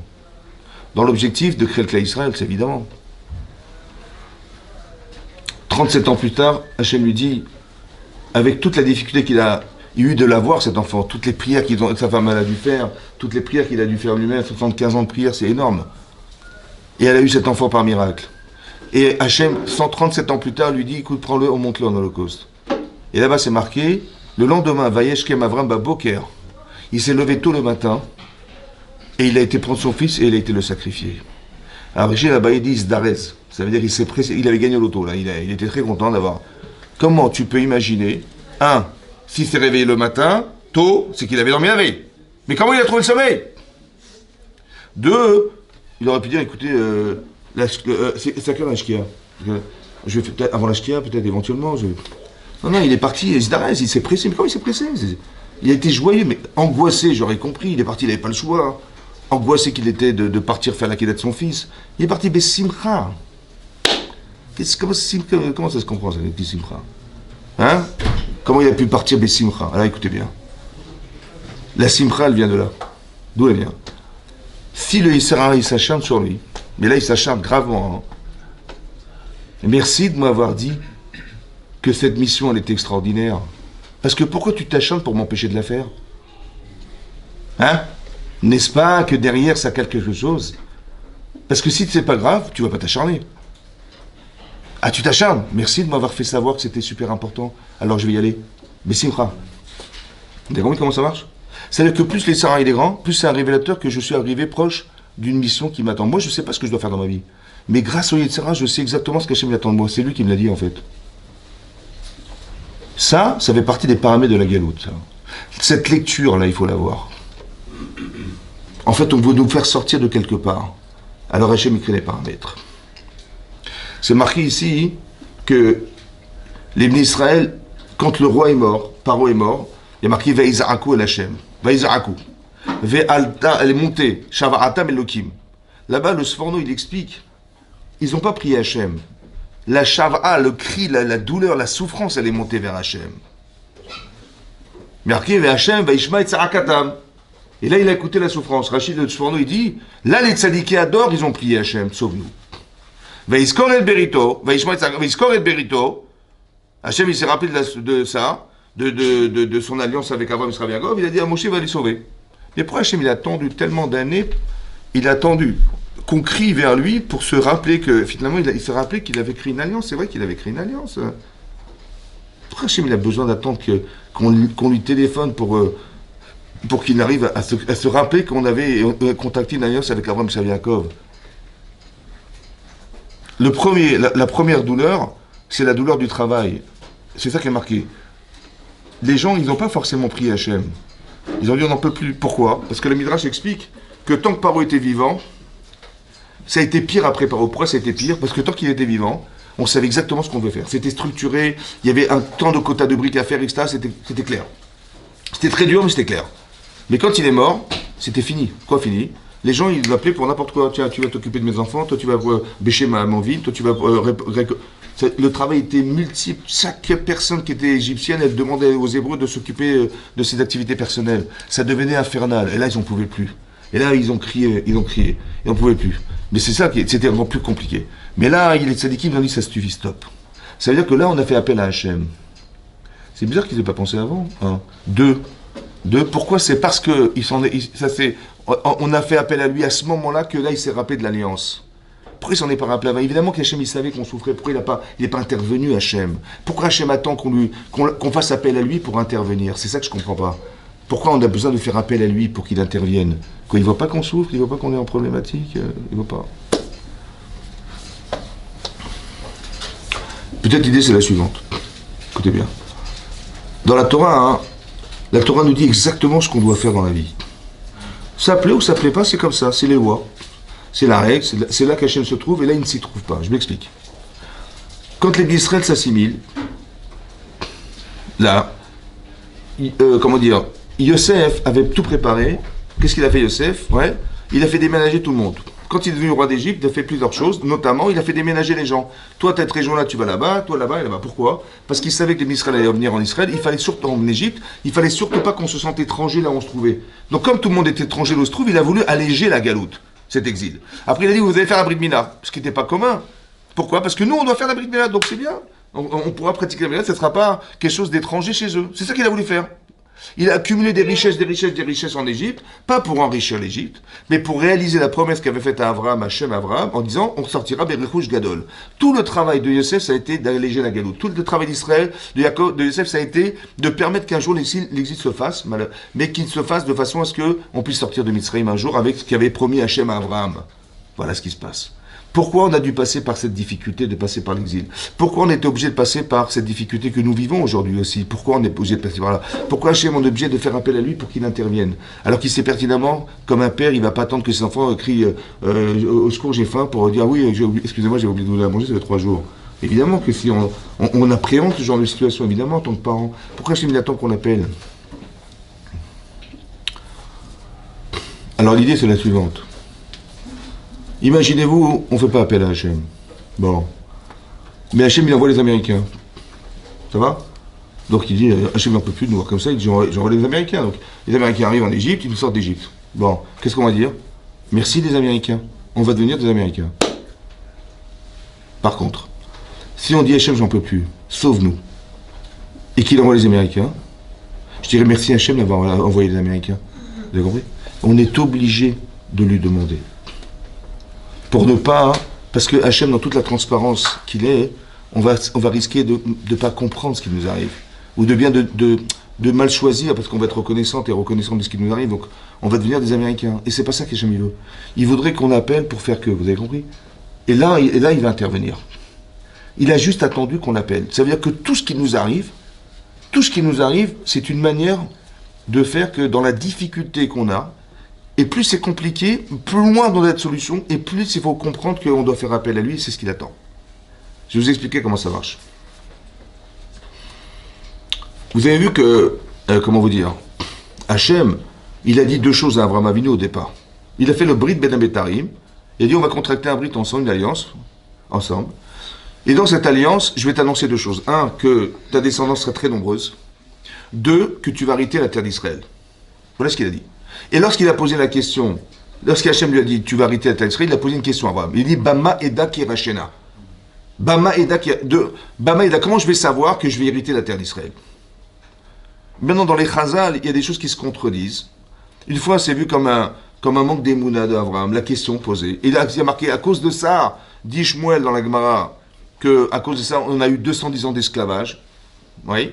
Dans l'objectif de créer le clan Israël, c'est évidemment. 37 ans plus tard, Hachem lui dit, avec toute la difficulté qu'il a eu de l'avoir, cet enfant, toutes les prières que sa femme a dû faire, toutes les prières qu'il a dû faire lui-même, 75 ans de prière, c'est énorme. Et elle a eu cet enfant par miracle. Et Hachem, 137 ans plus tard, lui dit, écoute, prends-le, on monte-le en holocauste. Et là-bas, c'est marqué, le lendemain, Vayeshkem Avram Baboker, il s'est levé tôt le matin, et il a été prendre son fils, et il a été le sacrifier. Alors, Rachid là-bas, il dit, Zdarez, ça veut dire qu'il s'est pressé, il avait gagné l'auto, là, il était très content d'avoir. Comment tu peux imaginer, s'il s'est réveillé le matin, tôt, c'est qu'il avait dormi la veille. Mais comment il a trouvé le sommeil? Deux, il aurait pu dire, écoutez, c'est à quelle heure la shkia? Je vais peut-être avant la shkia, peut-être éventuellement. Non, il est parti, Zdarez, il s'est pressé. Mais comment il s'est pressé? Il a été joyeux, mais angoissé, j'aurais compris. Il est parti, il n'avait pas le choix. Angoissé qu'il était de partir faire la quédate de son fils. Il est parti Bessimcha. Comment ça se comprend, ça, le petit Simcha? Hein? Comment il a pu partir Bessimcha? Alors écoutez bien. La Simcha, elle vient de là. D'où elle vient? Si le Yisraël, il s'acharne sur lui, mais là il s'acharne gravement. Merci de m'avoir dit que cette mission elle était extraordinaire. Parce que pourquoi tu t'acharnes pour m'empêcher de la faire? Hein? N'est-ce pas que derrière ça cale quelque chose? Parce que si c'est pas grave, tu vas pas t'acharner. Ah, tu t'acharnes? Merci de m'avoir fait savoir que c'était super important. Alors je vais y aller. Mais Simcha. Vous avez compris comment ça marche? C'est-à-dire que plus les Sarah il est grand, plus c'est un révélateur que je suis arrivé proche d'une mission qui m'attend. Moi, je ne sais pas ce que je dois faire dans ma vie. Mais grâce au Yetzirah, je sais exactement ce qu'Hachem attend de moi. C'est lui qui me l'a dit, en fait. Ça fait partie des paramètres de la galoute. Ça. Cette lecture-là, il faut l'avoir. En fait, on veut nous faire sortir de quelque part. Alors Hachem écrit les paramètres. C'est marqué ici que les Bnei Israël, quand le roi est mort, Paro est mort, il y a marqué Ve'iza'aku el Hachem. Ve'iza'aku. Ve'alta, elle est montée. Shava'atam Elokim. Là-bas, le Sforno, il explique. Ils n'ont pas prié Hachem. La Shava'a, le cri, la douleur, la souffrance, elle est montée vers Hachem. Marqué Ve'Hachem, Ve'ishma et Tzarakatam. Et là, il a écouté la souffrance. Rachid le Sforno, il dit, là, les tzadikés adorent, ils ont prié Hachem, sauve-nous. Ve'izkor el Berito, Ve'ishma et Tzarakatam, Ve'izkor el Berito. Hachem, il s'est rappelé de ça. De son alliance avec Abraham Israël Yaakov, il a dit à Moshe va les sauver. Mais pourquoi Hachem il a attendu tellement d'années? Il a attendu qu'on crie vers lui pour se rappeler que finalement il s'est rappelé qu'il avait créé une alliance. C'est vrai qu'il avait créé une alliance. Pourquoi Hachem il a besoin d'attendre qu'on lui téléphone pour qu'il arrive à se rappeler qu'on avait contacté une alliance avec Abraham Israël Yaakov? La première douleur, c'est la douleur du travail. C'est ça qui est marqué. Les gens, ils n'ont pas forcément prié Hachem. Ils ont dit on n'en peut plus. Pourquoi? Parce que le Midrash explique que tant que Paro était vivant, ça a été pire après Paro. Pourquoi ça a été pire? Parce que tant qu'il était vivant, on savait exactement ce qu'on devait faire. C'était structuré, il y avait un temps de quota de briques à faire, etc. C'était clair. C'était très dur, mais c'était clair. Mais quand il est mort, c'était fini. Quoi fini? Les gens, ils l'appelaient pour n'importe quoi. Tiens, tu vas t'occuper de mes enfants, toi tu vas bêcher mon vide, toi tu vas... Le travail était multiple. Chaque personne qui était égyptienne, elle demandait aux Hébreux de s'occuper de ses activités personnelles. Ça devenait infernal. Et là, ils n'en pouvaient plus. Et là, ils ont crié. Et on ne pouvait plus. Mais c'est ça c'était encore plus compliqué. Mais là, les tzadikim ont dit, ça suffit, stop. Ça veut dire que là, on a fait appel à Hachem. C'est bizarre qu'ils n'aient pas pensé avant. Hein. Deux. Pourquoi? C'est parce que on a fait appel à lui à ce moment-là que là, il s'est rappelé de l'alliance. Pourquoi il s'en est pas rappelé avant? Évidemment qu'Hachem, il savait qu'on souffrait. Pourquoi il n'est pas intervenu, Hachem? Pourquoi Hachem attend qu'on fasse appel à lui pour intervenir? C'est ça que je ne comprends pas. Pourquoi on a besoin de faire appel à lui pour qu'il intervienne? Quand il ne voit pas qu'on souffre, il ne voit pas qu'on est en problématique, il ne voit pas. Peut-être l'idée, c'est la suivante. Écoutez bien. Dans la Torah, la Torah nous dit exactement ce qu'on doit faire dans la vie. Ça plaît ou ça plaît pas, c'est comme ça, c'est les lois. C'est la règle, c'est là qu'Hachem se trouve, et là il ne s'y trouve pas. Je m'explique. Quand les Israël s'assimilent, là, Yosef avait tout préparé. Qu'est-ce qu'il a fait, Yosef? Ouais, il a fait déménager tout le monde. Quand il est devenu roi d'Égypte, il a fait plusieurs choses, notamment il a fait déménager les gens. Toi, cette région-là, tu vas là-bas, toi là-bas et là-bas. Pourquoi? Parce qu'il savait que les Israël allaient revenir en Israël, il fallait surtout en Égypte, il fallait surtout pas qu'on se sente étranger là où on se trouvait. Donc comme tout le monde était étranger là où on se trouve, il a voulu alléger la galoute, cet exil. Après il a dit, vous allez faire la Brit Mila, ce qui n'était pas commun. Pourquoi? Parce que nous, on doit faire la Brit Mila, donc c'est bien. On pourra pratiquer la Brit Mila, ce ne sera pas quelque chose d'étranger chez eux. C'est ça qu'il a voulu faire. Il a accumulé des richesses, des richesses, des richesses en Égypte, pas pour enrichir l'Égypte, mais pour réaliser la promesse qu'avait faite à Abraham, Hachem Abraham, en disant on sortira Berichouch Gadol. Tout le travail de Yosef, ça a été d'alléger la galoute. Tout le travail d'Israël, de Yosef, ça a été de permettre qu'un jour l'exil se fasse, mais qu'il se fasse de façon à ce qu'on puisse sortir de Mitzrayim un jour avec ce qu'avait promis Hachem à Abraham. Voilà ce qui se passe. Pourquoi on a dû passer par cette difficulté de passer par l'exil? Pourquoi on était obligé de passer par cette difficulté que nous vivons aujourd'hui aussi? Pourquoi on est obligé de passer par là? Pourquoi Hachem on est obligé de faire appel à lui pour qu'il intervienne? Alors qu'il sait pertinemment, comme un père, il ne va pas attendre que ses enfants crient au secours, j'ai faim, pour dire ah oui, excusez-moi, j'ai oublié de vous donner à manger, ça fait 3 jours. Évidemment que si on appréhende ce genre de situation, évidemment, en tant que parent. Pourquoi Hachem il attend qu'on appelle? Alors l'idée c'est la suivante. Imaginez-vous, on ne fait pas appel à Hachem. Bon. Mais Hachem, il envoie les Américains. Ça va? Donc il dit, Hachem n'en peut plus de nous voir comme ça, il dit, j'envoie les Américains. Donc les Américains arrivent en Égypte, ils nous sortent d'Égypte. Bon, qu'est-ce qu'on va dire? Merci des Américains. On va devenir des Américains. Par contre, si on dit Hachem, j'en peux plus, sauve-nous, et qu'il envoie les Américains, je dirais merci Hachem d'avoir envoyé les Américains. Vous avez compris? On est obligé de lui demander. Pour ne pas, parce que Hachem, dans toute la transparence qu'il est, on va risquer de ne pas comprendre ce qui nous arrive, ou de mal choisir, parce qu'on va être reconnaissant de ce qui nous arrive, donc on va devenir des Américains. Et c'est pas ça qu'Hachem veut. Il voudrait qu'on appelle pour faire que, vous avez compris? Et là, il va intervenir. Il a juste attendu qu'on appelle. Ça veut dire que tout ce qui nous arrive, c'est une manière de faire que dans la difficulté qu'on a, et plus c'est compliqué, plus loin dans notre solution, et plus il faut comprendre qu'on doit faire appel à lui, et c'est ce qu'il attend. Je vais vous expliquer comment ça marche. Vous avez vu que, comment vous dire, Hachem, il a dit 2 choses à Abraham Avinu au départ. Il a fait le brit Ben Abetarim, il a dit on va contracter un brit ensemble, une alliance, ensemble. Et dans cette alliance, je vais t'annoncer 2 choses. 1, que ta descendance sera très nombreuse. 2, que tu vas hériter la terre d'Israël. Voilà ce qu'il a dit. Et lorsqu'il a posé la question, lorsqu'Hachem lui a dit tu vas hériter la terre d'Israël, il a posé une question à Abraham. Il dit Bama Eda Kirachena. Bama Eda, comment je vais savoir que je vais hériter la terre d'Israël? Maintenant, dans les Chazal, il y a des choses qui se contredisent. Une fois, c'est vu comme un manque d'émouna d'Abraham, la question posée. Et là, il y a marqué à cause de ça, dit Shmuel dans la Gemara, qu'à cause de ça, on a eu 210 ans d'esclavage. Oui.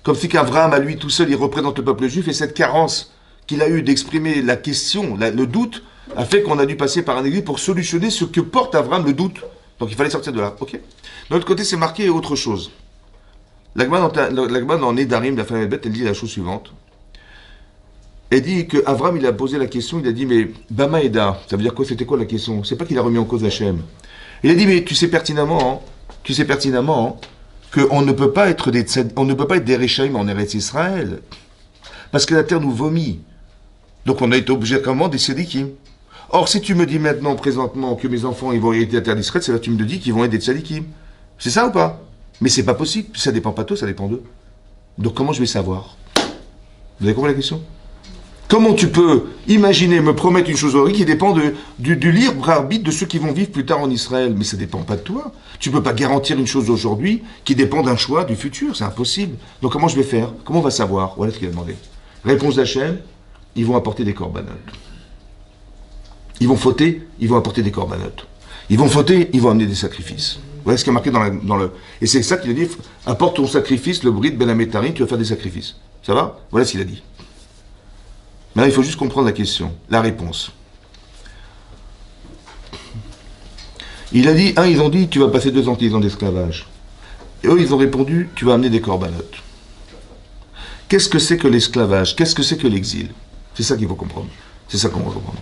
Comme si qu'Abraham, à lui tout seul, il représente le peuple juif, et cette carence qu'il a eu d'exprimer la question, le doute, a fait qu'on a dû passer par un exil pour solutionner ce que porte Abraham, le doute. Donc il fallait sortir de là. Ok. De l'autre côté, c'est marqué autre chose. La Gemara dans Nedarim, la femme bête, elle dit la chose suivante. Elle dit que Abraham, il a posé la question, il a dit, mais Bama Eda, ça veut dire quoi? C'était quoi la question? C'est pas qu'il a remis en cause Hachem. Il a dit, mais tu sais pertinemment, qu'on ne peut pas être des Réchaïm en Eretz Israël, parce que la terre nous vomit. Donc on a été obligé comment des Tzadikim. Or, si tu me dis maintenant, présentement, que mes enfants ils vont hériter la terre d'Israël, c'est là que tu me dis qu'ils vont être des Tzadikim. C'est ça ou pas? Mais c'est pas possible. Ça dépend pas de toi, ça dépend d'eux. Donc comment je vais savoir? Vous avez compris la question? Comment tu peux imaginer, me promettre une chose horrible qui dépend du libre arbitre de ceux qui vont vivre plus tard en Israël? Mais ça dépend pas de toi. Tu peux pas garantir une chose aujourd'hui qui dépend d'un choix du futur. C'est impossible. Donc comment je vais faire? Comment on va savoir? Voilà ce qu'il a demandé. Réponse d'Hachem, ils vont apporter des corbanotes. Ils vont fauter, ils vont apporter des corbanotes. Ils vont fauter, ils vont amener des sacrifices. Voilà ce qui est marqué dans le... Et c'est ça qu'il a dit, apporte ton sacrifice, le brit ben Ametarim, tu vas faire des sacrifices. Ça va? Voilà ce qu'il a dit. Maintenant, il faut juste comprendre la question, la réponse. Il a dit, ils ont dit, tu vas passer 210 ans d'esclavage. Et eux, ils ont répondu, tu vas amener des corbanotes. Qu'est-ce que c'est que l'esclavage? Qu'est-ce que c'est que l'exil? C'est ça qu'il faut comprendre. C'est ça qu'on va comprendre.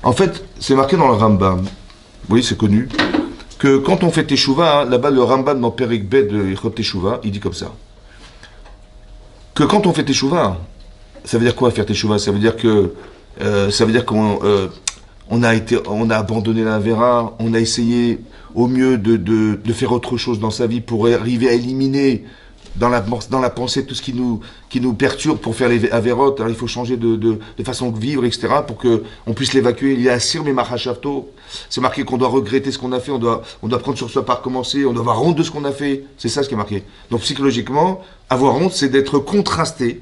En fait, c'est marqué dans le Rambam, oui, c'est connu, que quand on fait Teshuvah, là-bas, le Rambam dans Perek Bet de Yichot Teshuvah, il dit comme ça. Que quand on fait Teshuvah, ça veut dire quoi faire Teshuvah? Ça veut dire qu'on on a abandonné la Vera, on a essayé au mieux de faire autre chose dans sa vie pour arriver à éliminer dans la pensée tout ce qui nous perturbe pour faire les Averot. Alors il faut changer de façon de vivre, etc. pour qu'on puisse l'évacuer. Il y a Sir Memachashavto. C'est marqué qu'on doit regretter ce qu'on a fait, on doit prendre sur soi par recommencer, on doit avoir honte de ce qu'on a fait. C'est ça ce qui est marqué. Donc psychologiquement, avoir honte, c'est d'être contrasté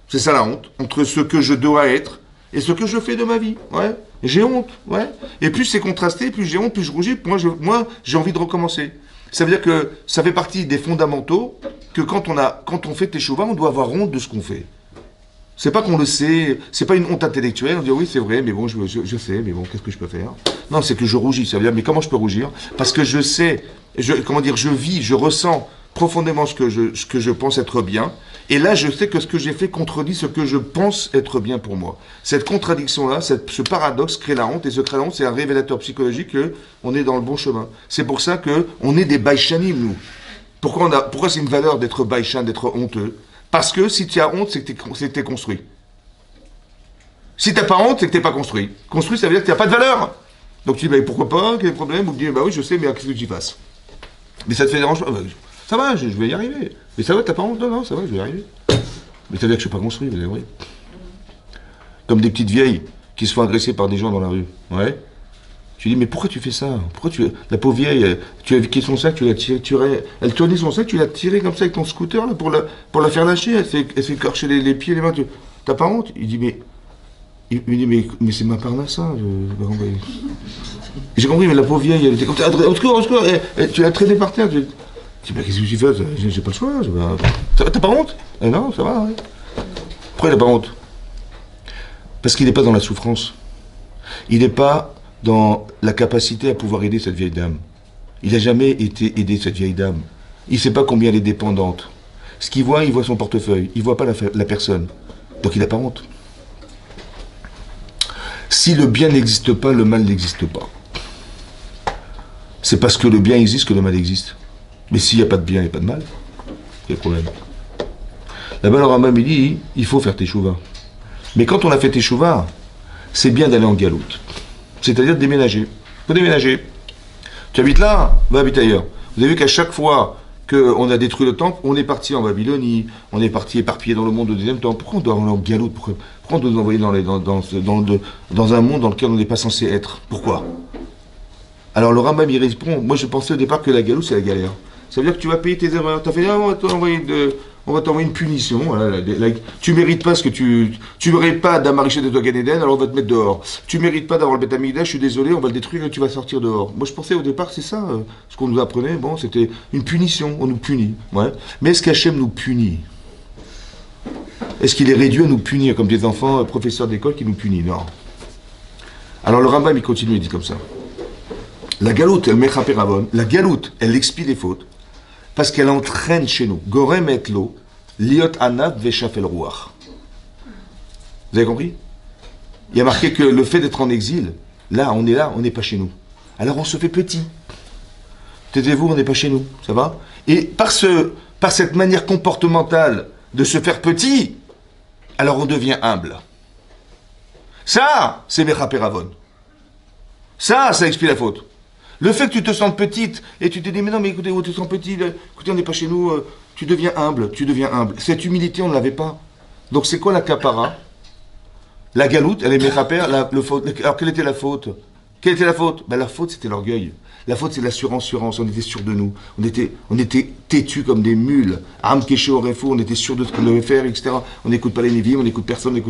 C'est ça la honte, entre ce que je dois être et ce que je fais de ma vie. Ouais. J'ai honte, ouais. Et plus c'est contrasté, plus j'ai honte, plus je rougis, moi j'ai envie de recommencer. Ça veut dire que ça fait partie des fondamentaux que quand on fait teshuva, on doit avoir honte de ce qu'on fait. C'est pas qu'on le sait, c'est pas une honte intellectuelle, on dit oui c'est vrai, mais bon je sais, mais bon qu'est-ce que je peux faire? Non, c'est que je rougis, ça veut dire mais comment je peux rougir? Parce que je sais, je vis, je ressens profondément ce que je pense être bien, et là je sais que ce que j'ai fait contredit ce que je pense être bien pour moi. Cette contradiction-là, ce paradoxe crée la honte, et ce crée la honte c'est un révélateur psychologique qu'on est dans le bon chemin. C'est pour ça qu'on est des baïchanim nous. Pourquoi c'est une valeur d'être baïchan, d'être honteux? Parce que si tu as honte, c'est que t'es construit. Si t'as pas honte, c'est que t'es pas construit. Construit, ça veut dire que t'as pas de valeur. Donc tu dis, bah, pourquoi pas, quel est le problème? Vous me dites, bah oui, je sais, mais qu'est-ce que tu fasses? Mais ça te fait déranger. Ça va, je vais y arriver. Mais ça va, t'as pas honte? Non, ça va, je vais y arriver. Mais ça veut dire que je suis pas construit, vous avez compris. Comme des petites vieilles qui se font agresser par des gens dans la rue. Ouais. Tu dis, mais pourquoi tu fais ça? La pauvre vieille, tu as piqué son sac, tu l'as tiré, elle tournait son sac, tu l'as tiré comme ça avec ton scooter là, pour la faire lâcher, elle s'est écorché les pieds, les mains. T'as pas honte? Il dit, il me dit, mais c'est ma parnassa. J'ai compris, mais la pauvre vieille, elle était comme ça, au secours, tu l'as traînée par terre. Je dis, mais qu'est-ce que tu fais? J'ai pas le choix. T'as pas honte? Non, ça va, ouais. Pourquoi il n'a pas honte? Parce qu'il n'est pas dans la souffrance. Il n'est pas dans la capacité à pouvoir aider cette vieille dame. Il n'a jamais été aidé, cette vieille dame. Il ne sait pas combien elle est dépendante. Ce qu'il voit, il voit son portefeuille. Il ne voit pas la personne. Donc il n'a pas honte. Si le bien n'existe pas, le mal n'existe pas. C'est parce que le bien existe que le mal existe. Mais s'il n'y a pas de bien, il n'y a pas de mal. Quel problème? Là-bas, le Rambam, il dit, il faut faire teshuva. Mais quand on a fait teshuva, c'est bien d'aller en galoute. C'est-à-dire déménager. Il faut déménager. Tu habites là, va habiter ailleurs. Vous avez vu qu'à chaque fois qu'on a détruit le temple, on est parti en Babylonie, on est parti éparpillé dans le monde au deuxième temple. Pourquoi on doit aller en galoute? Pourquoi on doit nous envoyer dans un monde dans lequel on n'est pas censé être? Pourquoi? Alors le Rambam il répond, moi je pensais au départ que la galoute c'est la galère. Ça veut dire que tu vas payer tes erreurs. Tu as fait, on va t'envoyer une punition. Voilà, tu mérites pas ce que tu mérites pas d'Amariché de Gan Eden, alors on va te mettre dehors. Tu mérites pas d'avoir le Beth Amikdash, je suis désolé, on va le détruire et tu vas sortir dehors. Moi je pensais au départ c'est ça, ce qu'on nous apprenait, bon c'était une punition, on nous punit. Ouais. Mais est-ce qu'Hachem nous punit? Est-ce qu'il est réduit à nous punir comme des enfants professeurs d'école qui nous punissent? Non. Alors le Rambam il continue, il dit comme ça. La galoute, elle mecha peravon, la galoute, elle expie les fautes. Parce qu'elle entraîne chez nous. Gorem et lo, liot anav veshafel ruach. Vous avez compris? Il y a marqué que le fait d'être en exil, là, on n'est pas chez nous. Alors on se fait petit. Taisez-vous, on n'est pas chez nous. Ça va? Et par cette manière comportementale de se faire petit, alors on devient humble. Ça, c'est mecha peravon. Ça expie la faute. Le fait que tu te sentes petite et tu te dis mais non mais écoutez, tu te sens petit, écoutez on n'est pas chez nous, tu deviens humble. Cette humilité on ne l'avait pas. Donc c'est quoi la kapara? La galoute, elle est méchaper, le faute. Alors quelle était la faute? Ben, la faute c'était l'orgueil. La faute c'est l'assurance, on était sûr de nous. On était têtus comme des mules. Am kéché au refou, on était sûr de ce qu'on devait faire, etc. On n'écoute pas les Névim, on n'écoute personne,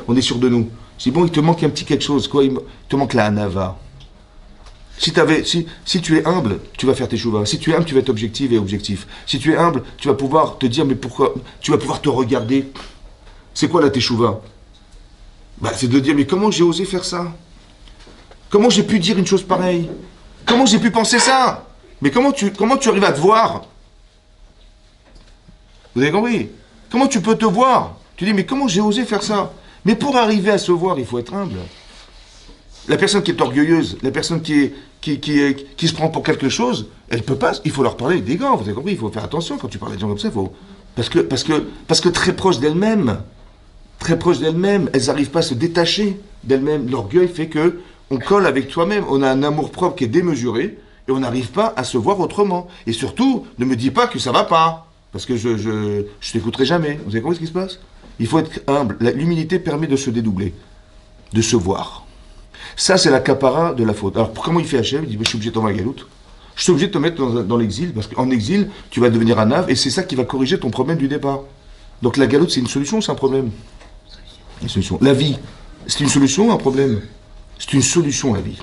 on est sûr de nous. C'est bon, il te manque un petit quelque chose, quoi, il te manque la hanava. Si tu es humble, tu vas faire tes chouvas. Si tu es humble, tu vas être objectif et objectif. Si tu es humble, tu vas pouvoir te dire, mais pourquoi? Tu vas pouvoir te regarder. C'est quoi la teshuva? Bah, c'est de dire, mais comment j'ai osé faire ça? Comment j'ai pu dire une chose pareille? Comment j'ai pu penser ça? Mais comment tu arrives à te voir? Vous avez compris? Comment tu peux te voir? Tu dis, mais comment j'ai osé faire ça? Mais pour arriver à se voir, il faut être humble. La personne qui est orgueilleuse, la personne qui se prend pour quelque chose, elle peut pas. Il faut leur parler avec des gants. Vous avez compris? Il faut faire attention quand tu parles à des gens comme ça. Parce que très proches d'elles-mêmes, elles n'arrivent pas à se détacher d'elles-mêmes. L'orgueil fait que on colle avec toi-même. On a un amour propre qui est démesuré et on n'arrive pas à se voir autrement. Et surtout, ne me dis pas que ça va pas, parce que je t'écouterai jamais. Vous avez compris ce qui se passe? Il faut être humble. L'humilité permet de se dédoubler, de se voir. Ça, c'est la capara de la faute. Alors, comment il fait Hachem? Il dit, je suis obligé de t'envoyer la galoute. Je suis obligé de te mettre dans l'exil, parce qu'en exil, tu vas devenir un ave, et c'est ça qui va corriger ton problème du départ. Donc la galoute, c'est une solution ou c'est un problème? Une solution. La vie, c'est une solution ou un problème? C'est une solution, la vie.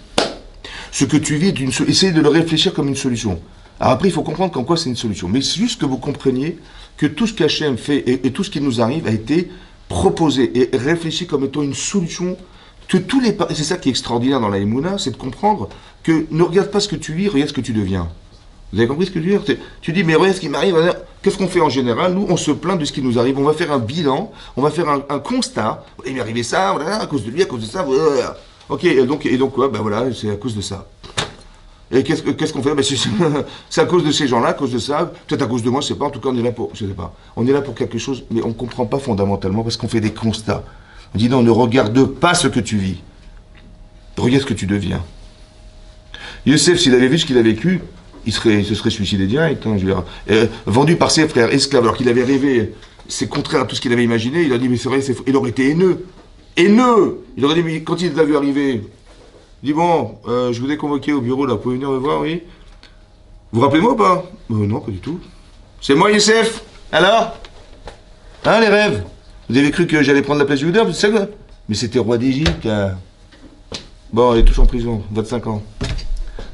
Ce que tu vis est une solution. Essayez de le réfléchir comme une solution. Alors après, il faut comprendre qu'en quoi c'est une solution. Mais c'est juste que vous compreniez que tout ce qu'Hachem fait et tout ce qui nous arrive a été proposé et réfléchi comme étant une solution. Que tous les... C'est ça qui est extraordinaire dans la Emouna, c'est de comprendre que ne regarde pas ce que tu vis, regarde ce que tu deviens. Vous avez compris ce que je veux dire? Tu dis, mais regarde ce qui m'arrive. Qu'est-ce qu'on fait en général? Nous, on se plaint de ce qui nous arrive. On va faire un bilan, on va faire un constat. Il m'est arrivé ça, voilà, à cause de lui, à cause de ça. Voilà. Ok, et donc quoi? Ben voilà, c'est à cause de ça. Et qu'est-ce qu'on fait? Ben c'est à cause de ces gens-là, à cause de ça. Peut-être à cause de moi, je sais pas. En tout cas, on est là pour, je sais pas. On est là pour quelque chose, mais on comprend pas fondamentalement parce qu'on fait des constats. On dit non, ne regarde pas ce que tu vis. Regarde ce que tu deviens. Youssef, s'il avait vu ce qu'il a vécu, il se serait suicidé direct. Hein, je veux dire. Vendu par ses frères, esclaves, alors qu'il avait rêvé, c'est contraire à tout ce qu'il avait imaginé. Il a dit, mais c'est vrai, c'est faux. Il aurait été haineux. Haineux! Il aurait dit, mais quand il l'a vu arriver, il dit, bon, je vous ai convoqué au bureau, là, vous pouvez venir me voir, oui? Vous rappelez moi ou pas? Non, pas du tout. C'est moi, Youssef. Alors? Hein, les rêves? Vous avez cru que j'allais prendre la place du Judas, c'est ça? Mais c'était roi d'Égypte. Bon, il est tous en prison, 25 ans.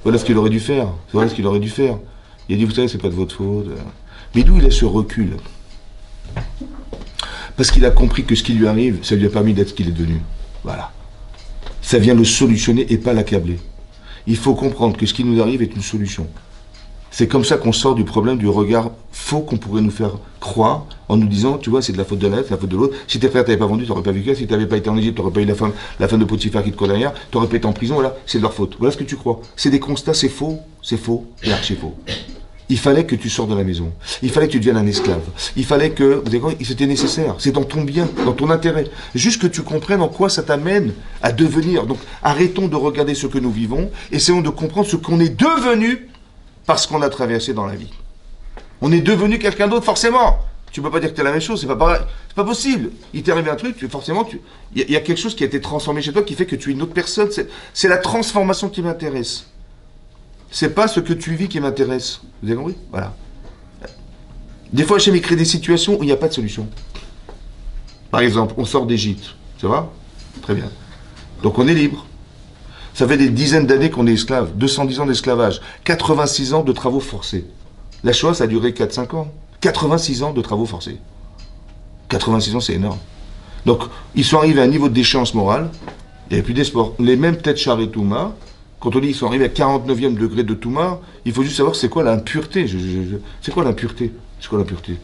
Voilà ce qu'il aurait dû faire. Voilà ce qu'il aurait dû faire. Il a dit, vous savez, c'est pas de votre faute. Mais d'où il a ce recul? Parce qu'il a compris que ce qui lui arrive, ça lui a permis d'être ce qu'il est devenu. Voilà. Ça vient le solutionner et pas l'accabler. Il faut comprendre que ce qui nous arrive est une solution. C'est comme ça qu'on sort du problème du regard faux qu'on pourrait nous faire croire en nous disant, tu vois, c'est de la faute de l'un, c'est de la faute de l'autre. Si tes frères t'avaient pas vendu, t'aurais pas vécu. Si t'avais pas été en Égypte, t'aurais pas eu la femme de Potiphar qui te court derrière, t'aurais pas été en prison, voilà, c'est de leur faute. Voilà ce que tu crois. C'est des constats, c'est faux et archi faux. Il fallait que tu sors de la maison. Il fallait que tu deviennes un esclave. Il fallait que, vous savez quoi, c'était nécessaire. C'est dans ton bien, dans ton intérêt. Juste que tu comprennes en quoi ça t'amène à devenir. Donc, arrêtons de regarder ce que nous vivons. Essayons de comprendre ce qu'on est devenu parce qu'on a traversé dans la vie. On est devenu quelqu'un d'autre, forcément. Tu peux pas dire que tu es la même chose, c'est pas pareil. C'est pas possible. Il t'est arrivé un truc, forcément, il y a quelque chose qui a été transformé chez toi qui fait que tu es une autre personne. C'est la transformation qui m'intéresse. C'est pas ce que tu vis qui m'intéresse. Vous avez compris? Voilà. Des fois, Hachem crée des situations où il n'y a pas de solution. Par exemple, on sort d'Égypte. Ça va? Très bien. Donc on est libre. Ça fait des dizaines d'années qu'on est esclave. 210 ans d'esclavage. 86 ans de travaux forcés. La Shoah, ça a duré 4-5 ans. 86 ans de travaux forcés. 86 ans, c'est énorme. Donc, ils sont arrivés à un niveau de déchéance morale. Il n'y avait plus d'espoir. Les mêmes têtes char et Touma, quand on dit qu'ils sont arrivés à 49e degré de Touma, il faut juste savoir c'est quoi l'impureté. C'est quoi l'impureté? C'est quoi l'impureté?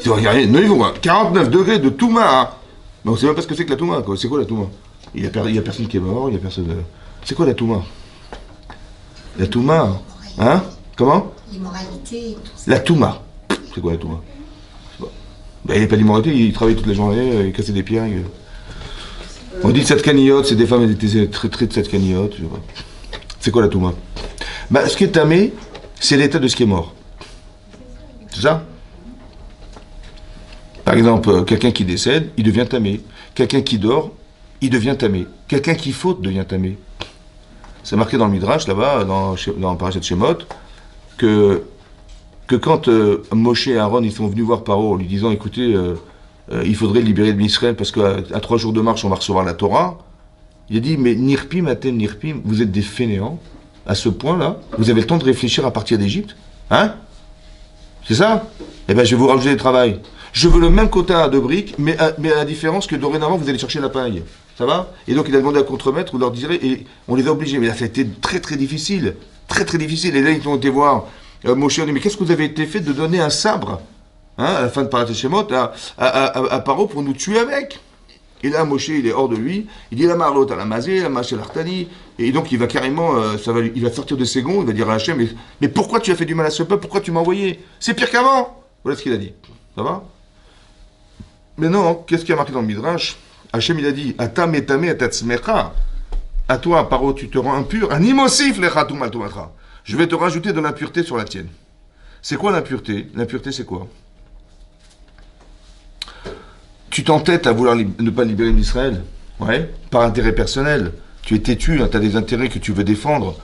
Si vous regardez, non, ils vont à 49 degrés de Touma. Hein. Mais on ne sait même pas ce que c'est que la Touma. C'est quoi la Touma? Il n'y a personne qui est mort, il n'y a personne... C'est quoi la Touma? La Touma, hein? Comment? L'immoralité et tout ça. La Touma. C'est quoi la Touma? Ben, il n'y a pas d'immoralité, il travaille toute la journée, il cassait des pierres. On dit Tzadkaniyot, c'est des femmes qui étaient très Tzadkaniyot. C'est quoi la Touma? Ben, ce qui est tamé, c'est l'état de ce qui est mort. C'est ça? Par exemple, quelqu'un qui décède, il devient tamé. Quelqu'un qui dort, il devient tamé. Quelqu'un qui faute devient tamé. C'est marqué dans le Midrash, là-bas, dans Parashat Shemot, que quand Moshe et Aaron ils sont venus voir Paro en lui disant, écoutez, il faudrait libérer Israël parce qu'à 3 jours de marche, on va recevoir la Torah, il a dit, mais Nirpim, Atem, Nirpim, vous êtes des fainéants, à ce point-là, vous avez le temps de réfléchir à partir d'Égypte, hein? C'est ça? Eh bien, je vais vous rajouter du travail. Je veux le même quota de briques, mais à la différence que dorénavant, vous allez chercher la paille. Ça va? Et donc, il a demandé à contremaître, vous leur direz, et on les a obligés. Mais là, ça a été très, très difficile. Très, très difficile. Et là, ils ont été voir Moshe, on dit, mais qu'est-ce que vous avez été fait de donner un sabre, hein, à la fin de Parashat Shemot, à Paro pour nous tuer avec? Et là, Moshe, il est hors de lui. Il dit, la marlotte à la mazé, la maché l'artani. Et donc, il va carrément, il va sortir de ses gonds, il va dire à Hachem, mais pourquoi tu as fait du mal à ce peuple? Pourquoi tu m'as envoyé? C'est pire qu'avant. Voilà ce qu'il a dit. Ça va? Mais non, qu'est-ce qui a marqué dans le Midrash? Hachem, il a dit, Atam etame atatzmecha. À toi, Paro, tu te rends impur. Animosif lechatum altumatra. Je vais te rajouter de l'impureté sur la tienne. C'est quoi l'impureté? L'impureté, c'est quoi? Tu t'entêtes à vouloir ne pas libérer Israël, ouais, par intérêt personnel. Tu es têtu, hein, tu as des intérêts que tu veux défendre.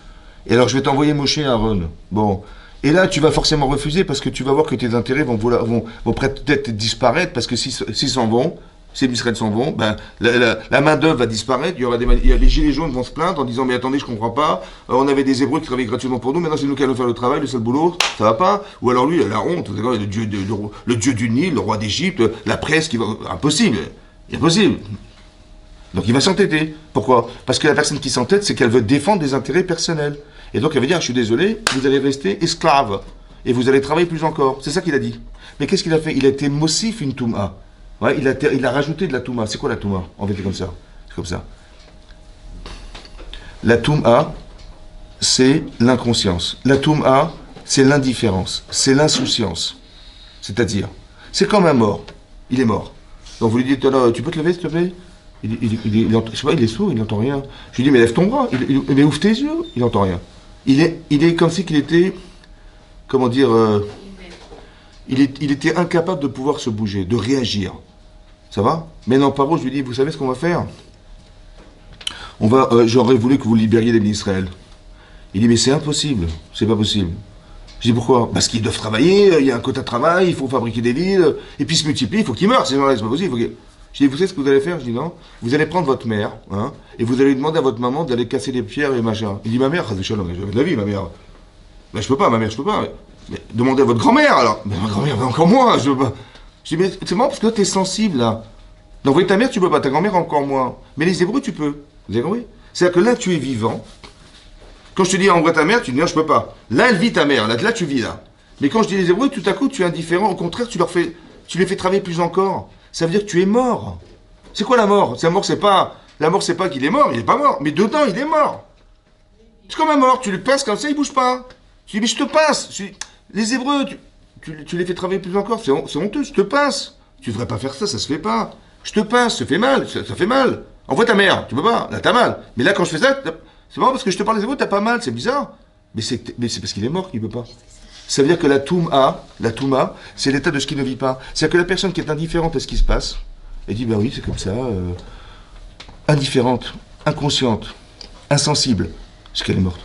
Et alors, je vais t'envoyer Moshe et Aaron. Bon, Et là, tu vas forcément refuser parce que tu vas voir que tes intérêts vont peut-être disparaître parce que s'ils s'en vont, si les Israël s'en vont, ben, la main-d'œuvre va disparaître. Les gilets jaunes vont se plaindre en disant mais attendez, je comprends pas. On avait des Hébreux qui travaillaient gratuitement pour nous. Maintenant, c'est nous qui allons faire le travail, le seul boulot. Ça va pas. Ou alors lui, il a la honte. Le dieu du Nil, le roi d'Égypte, la presse qui va. Impossible. Impossible. Donc il va s'entêter. Pourquoi? Parce que la personne qui s'entête, c'est qu'elle veut défendre des intérêts personnels. Et donc elle va dire je suis désolé, vous allez rester esclave. Et vous allez travailler plus encore. C'est ça qu'il a dit. Mais qu'est-ce qu'il a fait? Il a été mossif une touma. Ouais, il a rajouté de la touma. C'est quoi la touma? En fait, c'est comme ça. C'est comme ça. La touma, c'est l'inconscience. La touma, c'est l'indifférence. C'est l'insouciance. C'est-à-dire, c'est comme un mort. Il est mort. Donc vous lui dites, alors, tu peux te lever, s'il te plaît? Je sais pas, il est sourd, il n'entend rien. Je lui dis, mais lève ton bras. Mais ouvre tes yeux. Il n'entend rien. Il est comme si qu'il était, comment dire, il était incapable de pouvoir se bouger, de réagir. Ça va? Mais non, Paro, je lui dis, vous savez ce qu'on va faire? J'aurais voulu que vous libériez les Israël. Il dit, mais c'est impossible, c'est pas possible. Je dis, pourquoi? Parce qu'ils doivent travailler, il y a un quota de travail, il faut fabriquer des villes, et puis ils se multiplient, il faut qu'ils meurent, ces gens-là, c'est pas possible. Je dis, vous savez ce que vous allez faire? Je dis, non, vous allez prendre votre mère, hein, et vous allez demander à votre maman d'aller casser les pierres et machin. Il dit, ma mère, j'avais de la vie, ma mère. Ben, je peux pas, ma mère, je peux pas. Mais demandez à votre grand-mère, alors. Mais ma grand-mère, encore moi, je peux pas. Je dis, mais c'est marrant parce que toi, t'es sensible, là. D'envoyer ta mère, tu peux pas, ta grand-mère, encore moins. Mais les Hébreux, tu peux. Vous avez compris? C'est-à-dire que là, tu es vivant. Quand je te dis envoie ta mère, tu dis non, je peux pas. Là, elle vit ta mère, là, tu vis là. Mais quand je dis les Hébreux, tout à coup, tu es indifférent. Au contraire, tu les fais travailler plus encore. Ça veut dire que tu es mort. C'est quoi la mort? La mort, c'est pas qu'il est mort, il est pas mort. Mais dedans, il est mort. C'est comme un mort, tu le passes comme ça, il bouge pas. Je dis, mais je te passe. Les Hébreux, tu les fais travailler plus encore, c'est honteux, je te passe. Tu devrais pas faire ça, ça se fait pas. Je te passe, ça fait mal, ça fait mal. Envoie ta mère, tu peux pas, là t'as mal. Mais là quand je fais ça, c'est marrant parce que je te parle des Hébreux, t'as pas mal, c'est bizarre. Mais c'est parce qu'il est mort qu'il peut pas. Ça veut dire que la touma, c'est l'état de ce qui ne vit pas. C'est-à-dire que la personne qui est indifférente à ce qui se passe, elle dit, bah oui, c'est comme ça, indifférente, inconsciente, insensible, c'est qu'elle est morte.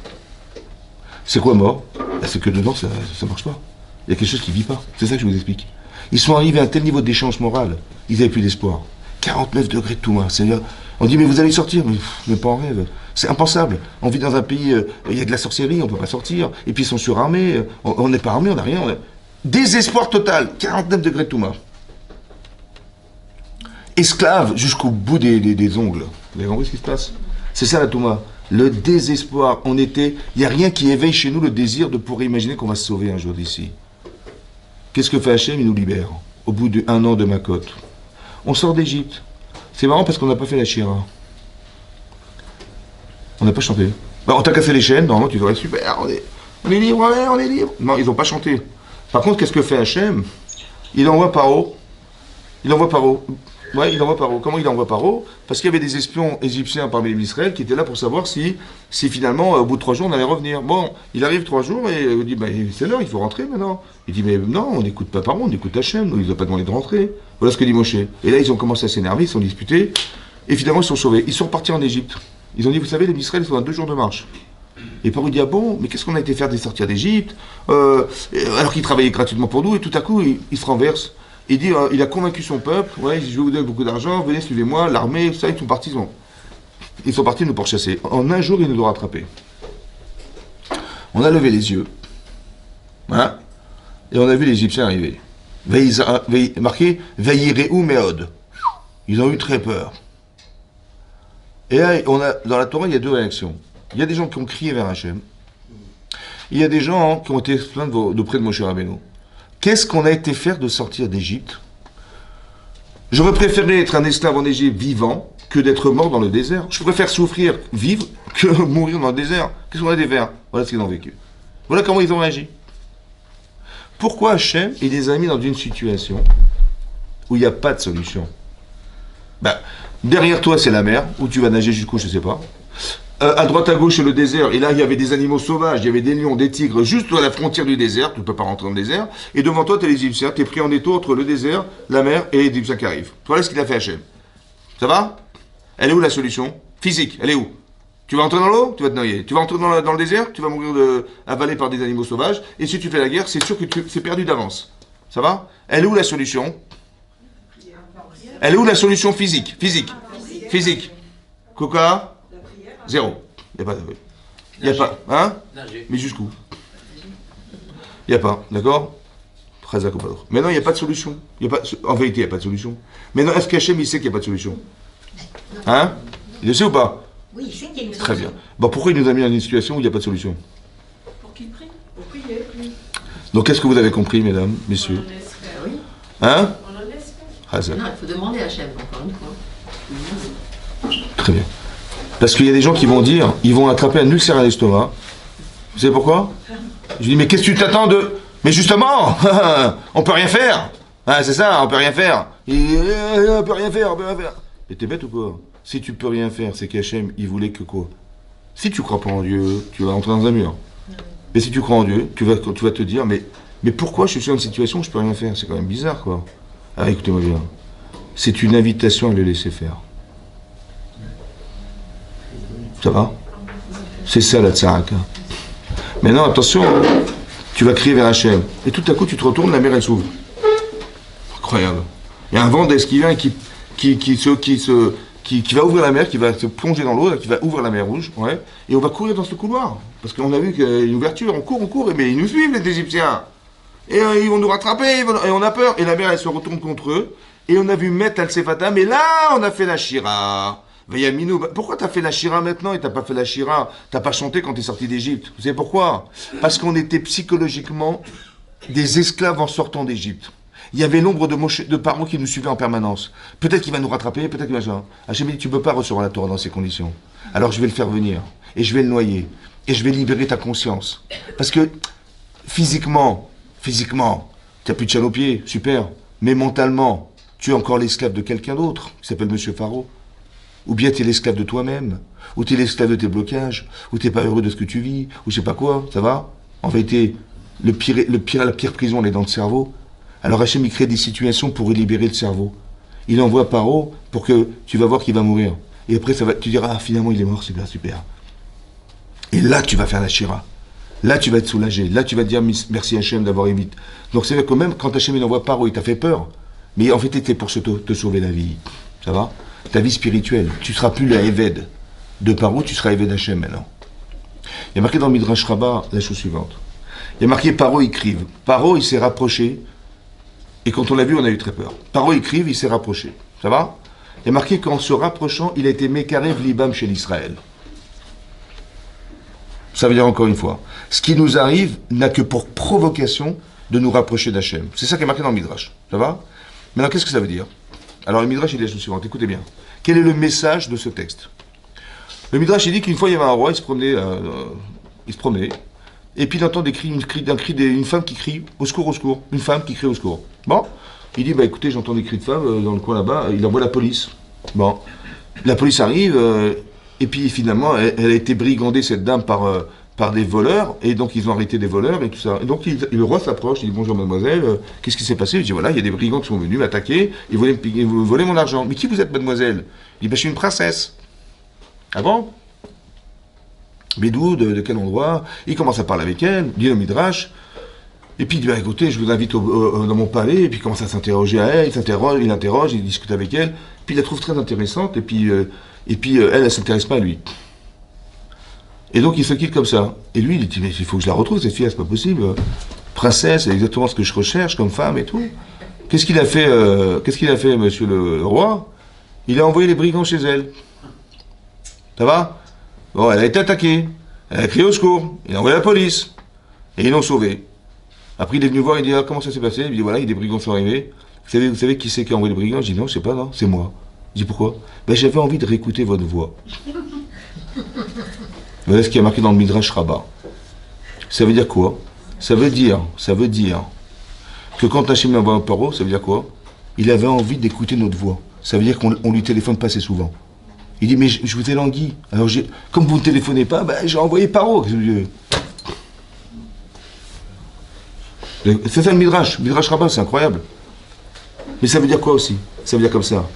C'est quoi mort? C'est que dedans, ça marche pas. Il y a quelque chose qui ne vit pas. C'est ça que je vous explique. Ils sont arrivés à un tel niveau d'échange moral, ils n'avaient plus d'espoir. 49 degrés de Touma. C'est-à-dire, on dit, mais vous allez sortir. Mais pas en rêve. C'est impensable. On vit dans un pays, il y a de la sorcellerie, on ne peut pas sortir. Et puis ils sont surarmés. On n'est pas armés, on n'a rien. Désespoir total. 49 degrés de Touma. Esclaves jusqu'au bout des ongles. Vous avez compris ce qui se passe? C'est ça la Touma. Le désespoir. Il n'y a rien qui éveille chez nous le désir de pouvoir imaginer qu'on va se sauver un jour d'ici. Qu'est-ce que fait Hachem? Il nous libère. Au bout d'1 an de Makot. On sort d'Égypte. C'est marrant parce qu'on n'a pas fait la Shira. On n'a pas chanté. Bah, on t'a cassé les chaînes, normalement tu devrais être super, on est libre, ouais, on est libre. Non, ils n'ont pas chanté. Par contre, qu'est-ce que fait Hachem? Il envoie Paro. Ouais, il envoie Paro. Comment il envoie Paro? Parce qu'il y avait des espions égyptiens parmi les Israël qui étaient là pour savoir si finalement, au bout de 3 jours, on allait revenir. Bon, il arrive 3 jours et il dit, bah, c'est l'heure, il faut rentrer maintenant. Il dit, mais non, on n'écoute pas Paro, on écoute Hachem, nous, il n'a pas demandé de rentrer. Voilà ce que dit Moshe. Et là, ils ont commencé à s'énerver, ils se sont disputés, et finalement, ils sont sauvés. Ils sont repartis en Égypte. Ils ont dit, vous savez, les Israël, ils sont à 2 jours de marche. Et Paro dit, ah bon, mais qu'est-ce qu'on a été faire des sortir d'Égypte, alors qu'ils travaillaient gratuitement pour nous, et tout à coup, il se renverse. Il dit, il a convaincu son peuple, ouais, je vais vous donner beaucoup d'argent, venez, suivez-moi, l'armée, ça, ils sont partis nous pourchasser. En 1 jour, ils nous ont rattrapés. On a levé les yeux, hein, et on a vu les Égyptiens arriver. Marqué, Veillireu Meod. Ils ont eu très peur. Et là, dans la Torah, il y a 2 réactions. Il y a des gens qui ont crié vers Hachem. Il y a des gens qui ont été plaints auprès de Moshe Rabbeinu. Qu'est-ce qu'on a été faire de sortir d'Égypte? J'aurais préféré être un esclave en Égypte vivant que d'être mort dans le désert. Je préfère souffrir, vivre, que mourir dans le désert. Qu'est-ce qu'on a été faire? Voilà ce qu'ils ont vécu. Voilà comment ils ont réagi. Pourquoi Hachem, il les a mis dans une situation où il n'y a pas de solution? Ben, derrière toi, c'est la mer, où tu vas nager jusqu'où, je ne sais pas. À droite, à gauche, c'est le désert. Et là, il y avait des animaux sauvages, il y avait des lions, des tigres, juste à la frontière du désert. Tu ne peux pas rentrer dans le désert. Et devant toi, tu as les Égyptiens. Tu es pris en étau entre le désert, la mer et les Égyptiens qui arrivent. Voilà ce qu'il a fait Hachem. Ça va? Elle est où la solution? Physique, elle est où? Tu vas entrer dans l'eau, tu vas te noyer. Tu vas entrer dans le désert, tu vas mourir avalé par des animaux sauvages. Et si tu fais la guerre, c'est sûr que c'est perdu d'avance. Ça va? Elle est où la solution? Elle est où la solution physique? Physique. Coca? Zéro. Il n'y a pas. Il n'y a pas. Hein? Mais jusqu'où? Il n'y a pas. D'accord? Très accompagnant. Maintenant, il n'y a pas de solution. En vérité, il n'y a pas de solution. Maintenant, est-ce qu'Hachem, il sait qu'il n'y a pas de solution? Hein? Il le sait ou pas? Oui, il sait qu'il y a une solution. Très bien. Bon, pourquoi il nous a mis dans une situation où il n'y a pas de solution? Pour qu'il prie, pour prier. Donc, qu'est-ce que vous avez compris, mesdames, messieurs? On en espère. Oui. Hein? On en espère. Ah, ça. Non, il faut demander à Hachem, encore une fois. Très bien. Parce qu'il y a des gens qui vont dire, ils vont attraper un ulcère à l'estomac. Vous savez pourquoi? Je dis, mais qu'est-ce que tu t'attends de... Mais justement, on peut rien faire. Ah, c'est ça, on peut rien faire. On peut rien faire. Mais t'es bête ou quoi? Si tu peux rien faire, c'est qu'Hachem, il voulait que quoi? Si tu crois pas en Dieu, tu vas entrer dans un mur. Mais si tu crois en Dieu, tu vas te dire, mais pourquoi je suis dans une situation où je peux rien faire? C'est quand même bizarre, quoi. Ah, écoutez-moi bien. C'est une invitation à le laisser faire. Ça va? C'est ça la tzaraka. Maintenant, attention, tu vas crier vers Hachem. Et tout à coup, tu te retournes, la mer, elle s'ouvre. Incroyable. Il y a un vent d'est qui vient et qui va ouvrir la mer, qui va se plonger dans l'eau, qui va ouvrir la mer Rouge. Ouais. Et on va courir dans ce couloir. Parce qu'on a vu qu'il y a une ouverture. On court. Mais ils nous suivent, les Égyptiens. Et ils vont nous rattraper. Et on a peur. Et la mer, elle se retourne contre eux. Et on a vu Met Al-Sefata. Mais là, on a fait la Shira. Vayaminou, pourquoi t'as fait la Shira maintenant et t'as pas fait la Shira? T'as pas chanté quand t'es sorti d'Égypte? Vous savez pourquoi? Parce qu'on était psychologiquement des esclaves en sortant d'Égypte. Il y avait l'ombre de Paro qui nous suivait en permanence. Peut-être qu'il va nous rattraper, peut-être qu'il va ça. Hachem dit, tu peux pas recevoir la Torah dans ces conditions. Alors je vais le faire venir. Et je vais le noyer. Et je vais libérer ta conscience. Parce que, physiquement, t'as plus de chal au pied, super. Mais mentalement, tu es encore l'esclave de quelqu'un d'autre, qui s'appelle Monsieur Pharaon. Ou bien tu es l'esclave de toi-même, ou tu es l'esclave de tes blocages, ou tu n'es pas heureux de ce que tu vis, ou je sais pas quoi, ça va? En vérité, la pire prison, elle est dans le cerveau. Alors Hachem, il crée des situations pour libérer le cerveau. Il envoie Paro pour que tu vas voir qu'il va mourir. Et après, tu diras, ah, finalement, il est mort, c'est bien, super. Et là, tu vas faire la Shira. Là, tu vas être soulagé. Là, tu vas te dire, merci Hachem d'avoir évité. Donc c'est vrai que même quand Hachem, il envoie Paro, il t'a fait peur. Mais en fait, c'était pour te sauver la vie. Ça va? Ta vie spirituelle. Tu ne seras plus la Eved de Paro, tu seras Eved Hachem maintenant. Il y a marqué dans le Midrash Rabbah la chose suivante. Il y a marqué Paro écrive. Paro, il s'est rapproché. Et quand on l'a vu, on a eu très peur. Paro écrive, il s'est rapproché. Ça va? Il y a marqué qu'en se rapprochant, il a été Mekarev Libam chez l'Israël. Ça veut dire encore une fois, ce qui nous arrive n'a que pour provocation de nous rapprocher d'Hachem. C'est ça qui est marqué dans le Midrash. Ça va? Maintenant, qu'est-ce que ça veut dire? Alors le Midrash, il dit la chose suivante, écoutez bien. Quel est le message de ce texte? Le Midrash, il dit qu'une fois, il y avait un roi, il se promenait, et puis il entend une femme qui crie au secours, une femme qui crie au secours. Bon, il dit, bah écoutez, j'entends des cris de femme dans le coin là-bas, il envoie la police. Bon, la police arrive, et puis finalement, elle a été brigandée, cette dame, par des voleurs, et donc ils ont arrêté des voleurs et tout ça. Et donc le roi s'approche, il dit bonjour mademoiselle, qu'est-ce qui s'est passé? Il dit voilà, il y a des brigands qui sont venus m'attaquer, ils voulaient me voler mon argent. Mais qui vous êtes mademoiselle? Il dit bah, je suis une princesse. Ah bon? Mais d'où, de quel endroit? Il commence à parler avec elle, dit le Midrash, et puis il dit bah, écoutez, je vous invite dans mon palais, et puis il commence à s'interroger à elle, il l'interroge, il discute avec elle, puis il la trouve très intéressante, et puis elle s'intéresse pas à lui. Et donc il se quitte comme ça. Et lui, il dit, mais il faut que je la retrouve, cette fille, c'est pas possible. Princesse, c'est exactement ce que je recherche comme femme et tout. Qu'est-ce qu'il a fait, monsieur le roi? Il a envoyé les brigands chez elle. Ça va? Bon, elle a été attaquée. Elle a crié au secours. Il a envoyé la police. Et ils l'ont sauvée. Après, il est venu voir, il dit, ah, comment ça s'est passé? Il dit, voilà, il y a des brigands qui sont arrivés. Vous savez qui c'est qui a envoyé les brigands? Je dis, non, je sais pas, non, c'est moi. Je dis, pourquoi? Ben, j'avais envie de réécouter votre voix. Voilà ce qui est marqué dans le Midrash Rabbah. Ça veut dire quoi? Ça veut dire que quand Hachem envoie un Paro, ça veut dire quoi? Il avait envie d'écouter notre voix. Ça veut dire qu'on lui téléphone pas assez souvent. Il dit, mais je vous ai langui. Alors, comme vous ne téléphonez pas, ben, j'ai envoyé Paro. C'est ça le Midrash. Midrash Rabbah, c'est incroyable. Mais ça veut dire quoi aussi? Ça veut dire comme ça.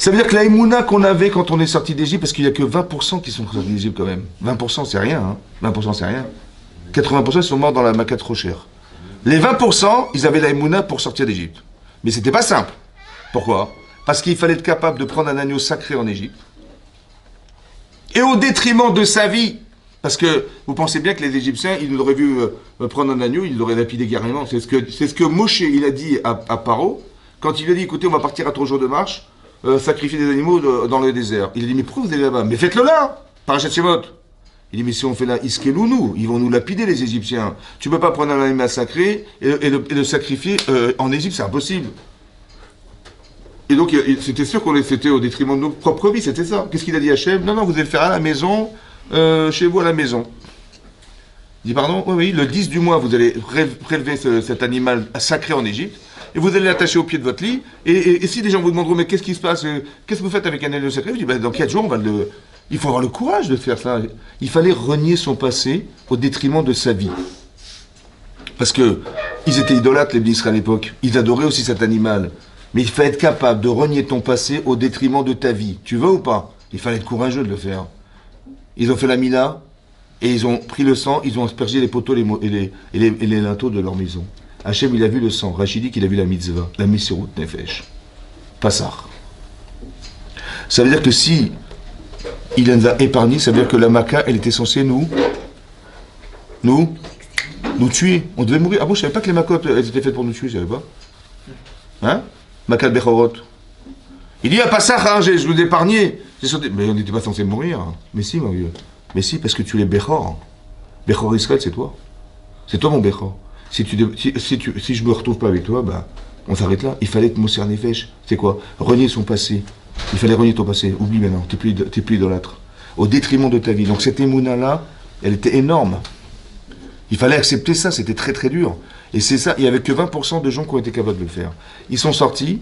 Ça veut dire que la émouna qu'on avait quand on est sorti d'Égypte, parce qu'il n'y a que 20% qui sont sortis d'Égypte quand même. 20% c'est rien, hein. 20% c'est rien. 80% ils sont morts dans la Maca trop chère. Les 20%, ils avaient la émouna pour sortir d'Égypte. Mais c'était pas simple. Pourquoi? Parce qu'il fallait être capable de prendre un agneau sacré en Égypte. Et au détriment de sa vie. Parce que vous pensez bien que les Égyptiens, ils auraient vu prendre un agneau, ils l'auraient lapidé carrément. C'est ce que Moshe, il a dit à Paro, quand il lui a dit, écoutez, on va partir à 3 jours de marche, sacrifier des animaux dans le désert. Il a dit, mais pourquoi vous allez là-bas? Mais faites-le là, Parashat Shemot. Il dit, mais si on fait là, Iskelounou, ils vont nous lapider les Égyptiens. Tu ne peux pas prendre un animal sacré et le sacrifier en Égypte, c'est impossible. Et donc, c'était sûr qu'on c'était au détriment de nos propres vies, c'était ça. Qu'est-ce qu'il a dit à Hachem? Non, non, vous allez le faire à la maison, chez vous à la maison. Il dit, pardon? Oui, oui, le 10 du mois, vous allez prélever cet animal sacré en Égypte, et vous allez l'attacher au pied de votre lit, et si des gens vous demanderont, mais qu'est-ce qui se passe? Qu'est-ce que vous faites avec un animal sacré? Je dis, ben, dans 4 jours, il faut avoir le courage de faire ça. Il fallait renier son passé au détriment de sa vie. Parce que ils étaient idolâtres, les ministres à l'époque. Ils adoraient aussi cet animal. Mais il fallait être capable de renier ton passé au détriment de ta vie. Tu veux ou pas? Il fallait être courageux de le faire. Ils ont fait la mina, et ils ont pris le sang, ils ont aspergé les poteaux et les linteaux de leur maison. Hachem, il a vu le sang. Rachid dit qu'il a vu la mitzvah, la Messirut Nefesh. Passar. Ça veut dire que si il nous a épargnés, ça veut dire que la Maca, elle était censée nous tuer. On devait mourir. Ah bon, je savais pas que les Makot, elles étaient faites pour nous tuer, je savais pas. Hein? Makat Bechorot. Il dit, ah, pas ça, hein, je vous ai épargné. Mais on n'était pas censé mourir. Mais si, mon vieux. Mais si, parce que tu es Bechor. Bechor Israël, c'est toi. C'est toi, mon Bechor. Si je me retrouve pas avec toi, bah, on s'arrête là. Il fallait être Moser Nefesh. C'est quoi? Renier son passé. Il fallait renier ton passé. Oublie maintenant, t'es plus idolâtre. Au détriment de ta vie. Donc cette émouna-là, elle était énorme. Il fallait accepter ça, c'était très très dur. Et c'est ça, il n'y avait que 20% de gens qui ont été capables de le faire. Ils sont sortis,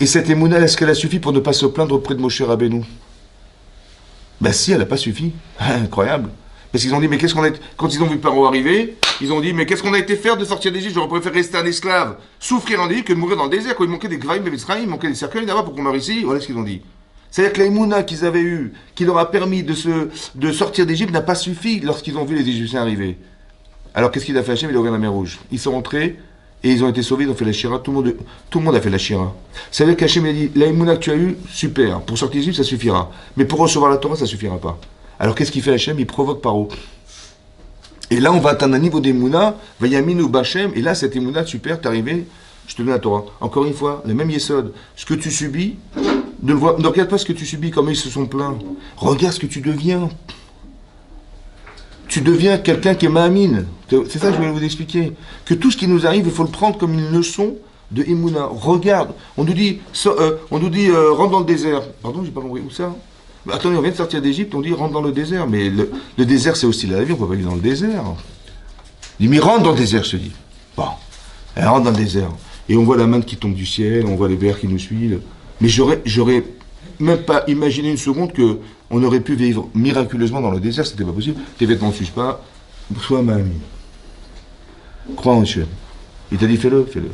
et cette émouna, est-ce qu'elle a suffi pour ne pas se plaindre auprès de Moshe Rabbeinu? Ben si, elle n'a pas suffi. Incroyable. Parce qu'ils ont dit, mais qu'est-ce qu'on a été... Quand ils ont vu Paro arriver, ils ont dit, mais qu'est-ce qu'on a été faire de sortir d'Égypte? J'aurais préféré rester un esclave, souffrir en Égypte, que de mourir dans le désert. Quand il manquait des graines, il manquait des cercueils là-bas pour qu'on meure ici. Voilà ce qu'ils ont dit. C'est-à-dire que la émouna qu'ils avaient eue, qui leur a permis de sortir d'Égypte, n'a pas suffi lorsqu'ils ont vu les Égyptiens arriver. Alors qu'est-ce qu'il a fait Hachem? Il a ouvert la mer Rouge. Ils sont rentrés et ils ont été sauvés, ils ont fait la Shira. Tout le monde a fait la Shira. Ça veut dire qu'Hachem a dit, la émouna que tu as eue, super. Pour sortir d'Égypte, ça suffira. Mais pour recevoir la Torah, ça suffira pas. Alors qu'est-ce qu'il fait Hachem? Il provoque Paro. Et là, on va atteindre un niveau d'émouna, Vayaminu Bachem, et là, cette émouna, super, t'es arrivé, je te donne la Torah. Encore une fois, le même Yesod. Ce que tu subis, ne regarde pas ce que tu subis, comment ils se sont plaints. Regarde ce que tu deviens. Tu deviens quelqu'un qui est Mahamine. C'est ça que je voulais vous expliquer. Que tout ce qui nous arrive, il faut le prendre comme une leçon de Emouna. Regarde, on nous dit, rentre dans le désert. Pardon, j'ai pas compris où ça? Mais attendez, on vient de sortir d'Égypte, on dit rentre dans le désert. Mais le désert, c'est aussi la vie, on ne peut pas aller dans le désert. Il dit, mais rentre dans le désert, je te dis. Bon, elle rentre dans le désert. Et on voit la manne qui tombe du ciel, on voit les vers qui nous suivent. Mais j'aurais même pas imaginé une seconde que on aurait pu vivre miraculeusement dans le désert, c'était pas possible. Tes vêtements ne suivent pas. Sois ma amie. Crois en Dieu. Il t'a dit fais-le, fais-le.